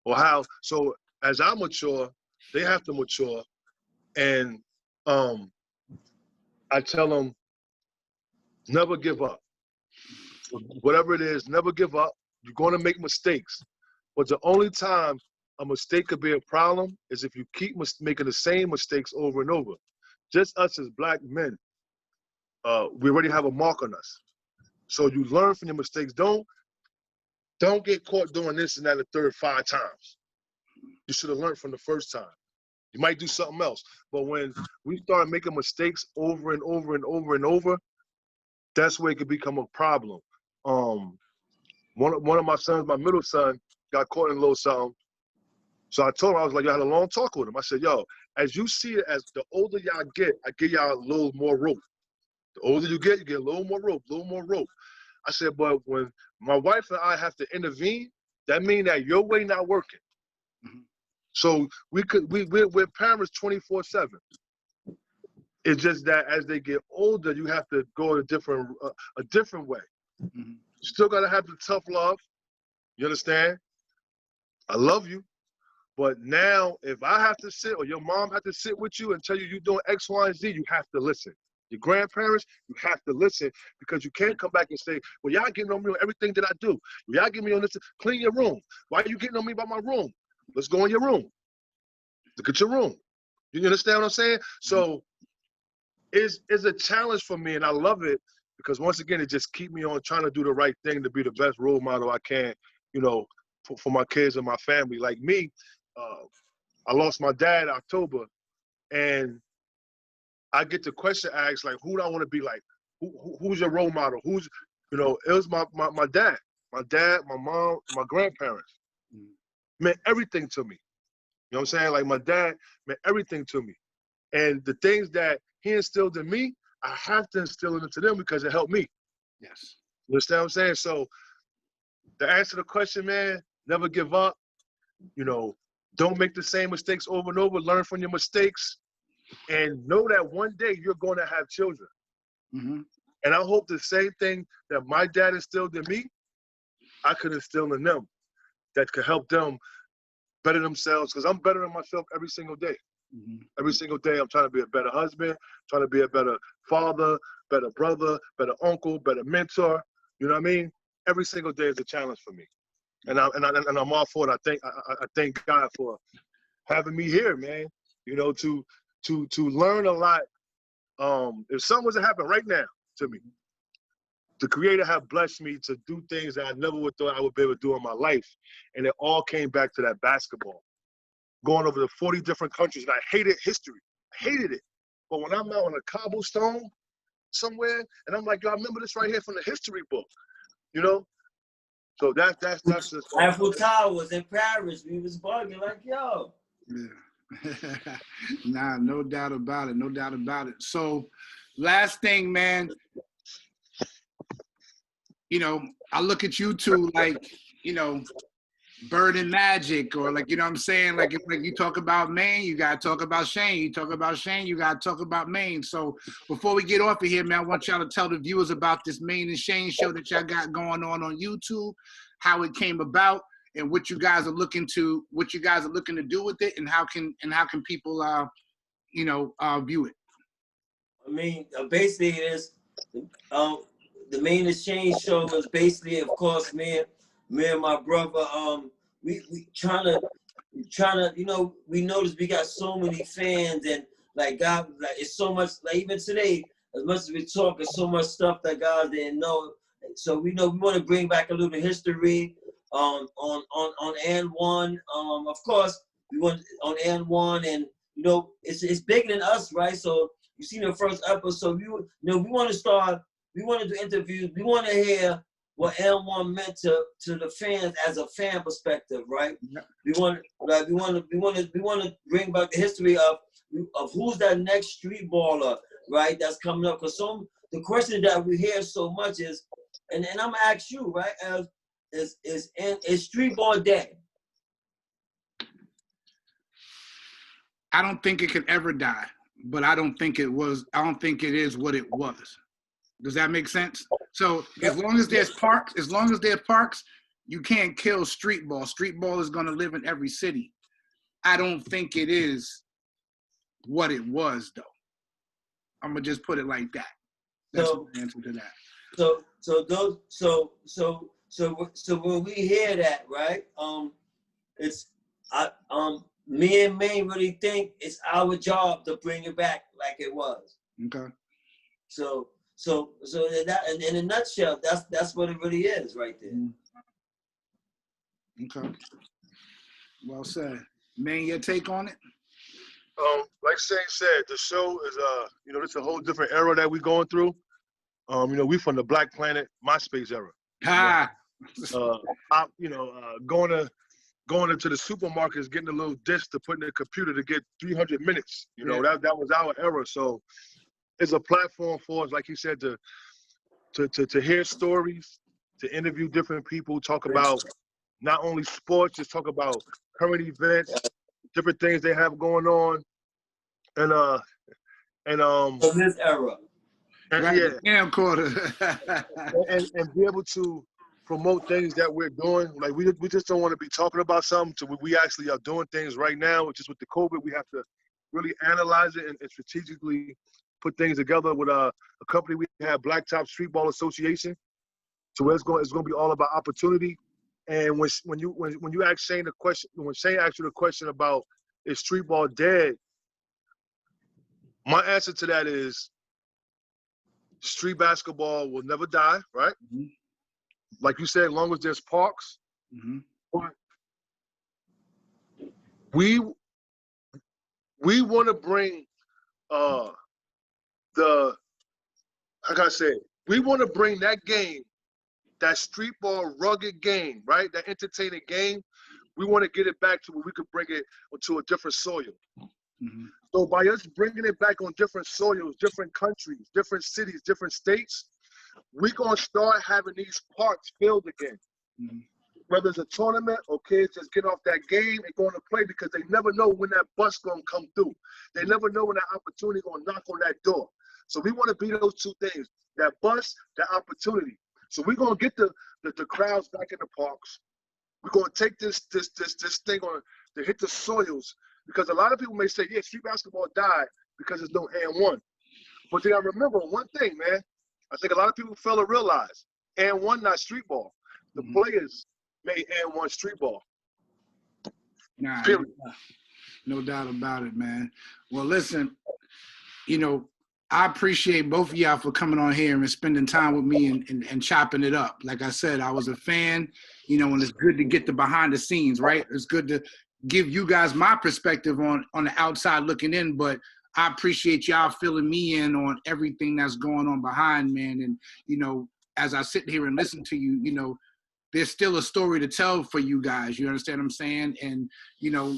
or how. So as I mature, they have to mature, and I tell them, never give up. Whatever it is, never give up. You're going to make mistakes. But the only time a mistake could be a problem is if you keep making the same mistakes over and over. Just us as black men, we already have a mark on us. So you learn from your mistakes. Don't get caught doing this and that the third 5 times. You should have learned from the first time. You might do something else. But when we start making mistakes over and over and over and over, that's where it could become a problem. One of my sons, my middle son, got caught in a little something. So I told him, I was like, I had a long talk with him. I said, yo, as you see it, as the older y'all get, I give y'all a little more rope. The older you get a little more rope, I said, but when my wife and I have to intervene, that means that your way not working. Mm-hmm. So we're parents 24/7. It's just that as they get older, you have to go a different way. Mm-hmm. Still gotta have the tough love. You understand? I love you, but now if I have to sit, or your mom have to sit with you and tell you you're doing X, Y, and Z, you have to listen. Your grandparents, you have to listen, because you can't come back and say, well, y'all getting on me on everything that I do. Y'all getting me on this, clean your room. Why are you getting on me about my room? Let's go in your room. Look at your room. You understand what I'm saying? So it's a challenge for me, and I love it, because once again, it just keeps me on trying to do the right thing to be the best role model I can, for my kids and my family. Like me, I lost my dad in October, and I get the question asked, like, who do I want to be like? Who's your role model? It was my dad. My dad, my mom, my grandparents meant everything to me. You know what I'm saying? Like, my dad meant everything to me. And the things that he instilled in me, I have to instill into them because it helped me. Yes. You understand what I'm saying? So to answer the question, man, never give up. Don't make the same mistakes over and over. Learn from your mistakes. And know that one day you're going to have children. Mm-hmm. And I hope the same thing that my dad instilled in me, I could instill in them, that could help them better themselves, because I'm bettering myself every single day. Mm-hmm. Every single day I'm trying to be a better husband, trying to be a better father, better brother, better uncle, better mentor. You know what I mean? Every single day is a challenge for me. And I'm all for it. I thank God for having me here, man. You know, to learn a lot. If something was to happen right now to me, the Creator have blessed me to do things that I never would thought I would be able to do in my life. And it all came back to that basketball. Going over the 40 different countries, and I hated history. I hated it. But when I'm out on a cobblestone somewhere, and I'm like, yo, I remember this right here from the history book, you know? So that's just Eiffel Towers in Paris. We was bugging like, yo. Yeah. Nah, no doubt about it. No doubt about it. So last thing, man, you know, I look at you two like, you know, Bird and Magic, or like, you know what I'm saying? Like, if like you talk about Maine, you got to talk about Shane. You talk about Shane, you got to talk about Maine. So before we get off of here, man, I want y'all to tell the viewers about this Maine and Shane show that y'all got going on YouTube, how it came about, and what you guys are looking to do with it, and how can people you know, view it. I mean, basically it is the Main Exchange show is basically, of course, me and my brother, we trying to, you know, we noticed we got so many fans, and like God, like it's so much, like even today, as much as we talk, there's so much stuff that God didn't know. So we know we want to bring back a little history on and one. Of course, we want on and one, and you know, it's bigger than us, right? So you seen the first episode, we want to do interviews. We want to hear what N1 meant to the fans as a fan perspective, right? Yeah. We want to bring back the history of who's that next street baller, right? That's coming up. Because the question that we hear so much is, and I'm gonna ask you, right? Is Streetball dead? I don't think it could ever die, but I don't think it is what it was. Does that make sense? So as long as there's parks, you can't kill Streetball. Streetball is going to live in every city. I don't think it is what it was, though. I'm gonna just put it like that. That's the answer to that. So when we hear that, right? Me and Maine really think it's our job to bring it back like it was. Okay. So that, in a nutshell, that's what it really is right there. Okay. Well said. Man, your take on it? Like Shane said, the show is you know, it's a whole different era that we're going through. You know, we from the Black Planet MySpace era. Going into the supermarkets, getting a little disc to put in the computer to get 300 minutes. You know, that was our era. So it's a platform for us, like you said, to hear stories, to interview different people, talk about not only sports, just talk about current events, different things they have going on, and from this era. And, yeah, quarter. and be able to promote things that we're doing. Like we just don't want to be talking about something. So we actually are doing things right now. Just with the COVID, we have to really analyze it and strategically put things together with a company we have, Blacktop Streetball Association. So it's going to be all about opportunity. And when you ask Shane the question, when Shane asked you the question about is streetball dead, my answer to that is street basketball will never die, right? Mm-hmm. Like you said, as long as there's parks. Mm-hmm. But we want to bring we want to bring that game, that streetball rugged game, right? That entertaining game. We want to get it back to where we could bring it onto a different soil. Mm-hmm. So by us bringing it back on different soils, different countries, different cities, different states, we're going to start having these parks filled again. Mm-hmm. Whether it's a tournament or kids just get off that game and going to play, because they never know when that bus going to come through. They never know when that opportunity going to knock on that door. So we want to be those two things, that bus, that opportunity. So we're going to get the crowds back in the parks. We're going to take this thing on to hit the soils, because a lot of people may say, yeah, street basketball died because there's no and one. But they got to remember one thing, man. I think a lot of people fail to realize and one, not street ball. The players made and one street ball. Nah, No doubt about it, man. Well, listen, you know, I appreciate both of y'all for coming on here and spending time with me and chopping it up. Like I said, I was a fan, you know, and it's good to get the behind the scenes, right? It's good to give you guys my perspective on the outside looking in, but I appreciate y'all filling me in on everything that's going on behind, man. And, you know, as I sit here and listen to you, you know, there's still a story to tell for you guys. You understand what I'm saying? And, you know,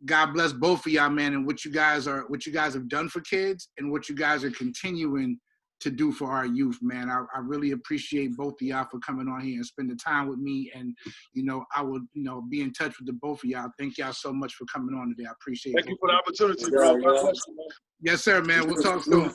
God bless both of y'all, man, and what you guys have done for kids and what you guys are continuing to do for our youth, man. I really appreciate both of y'all for coming on here and spending time with me. And, you know, I will, you know, be in touch with the both of y'all. Thank y'all so much for coming on today. I appreciate it. Thank you for the opportunity, bro. God bless you, man. Yes, sir, man. We'll talk soon.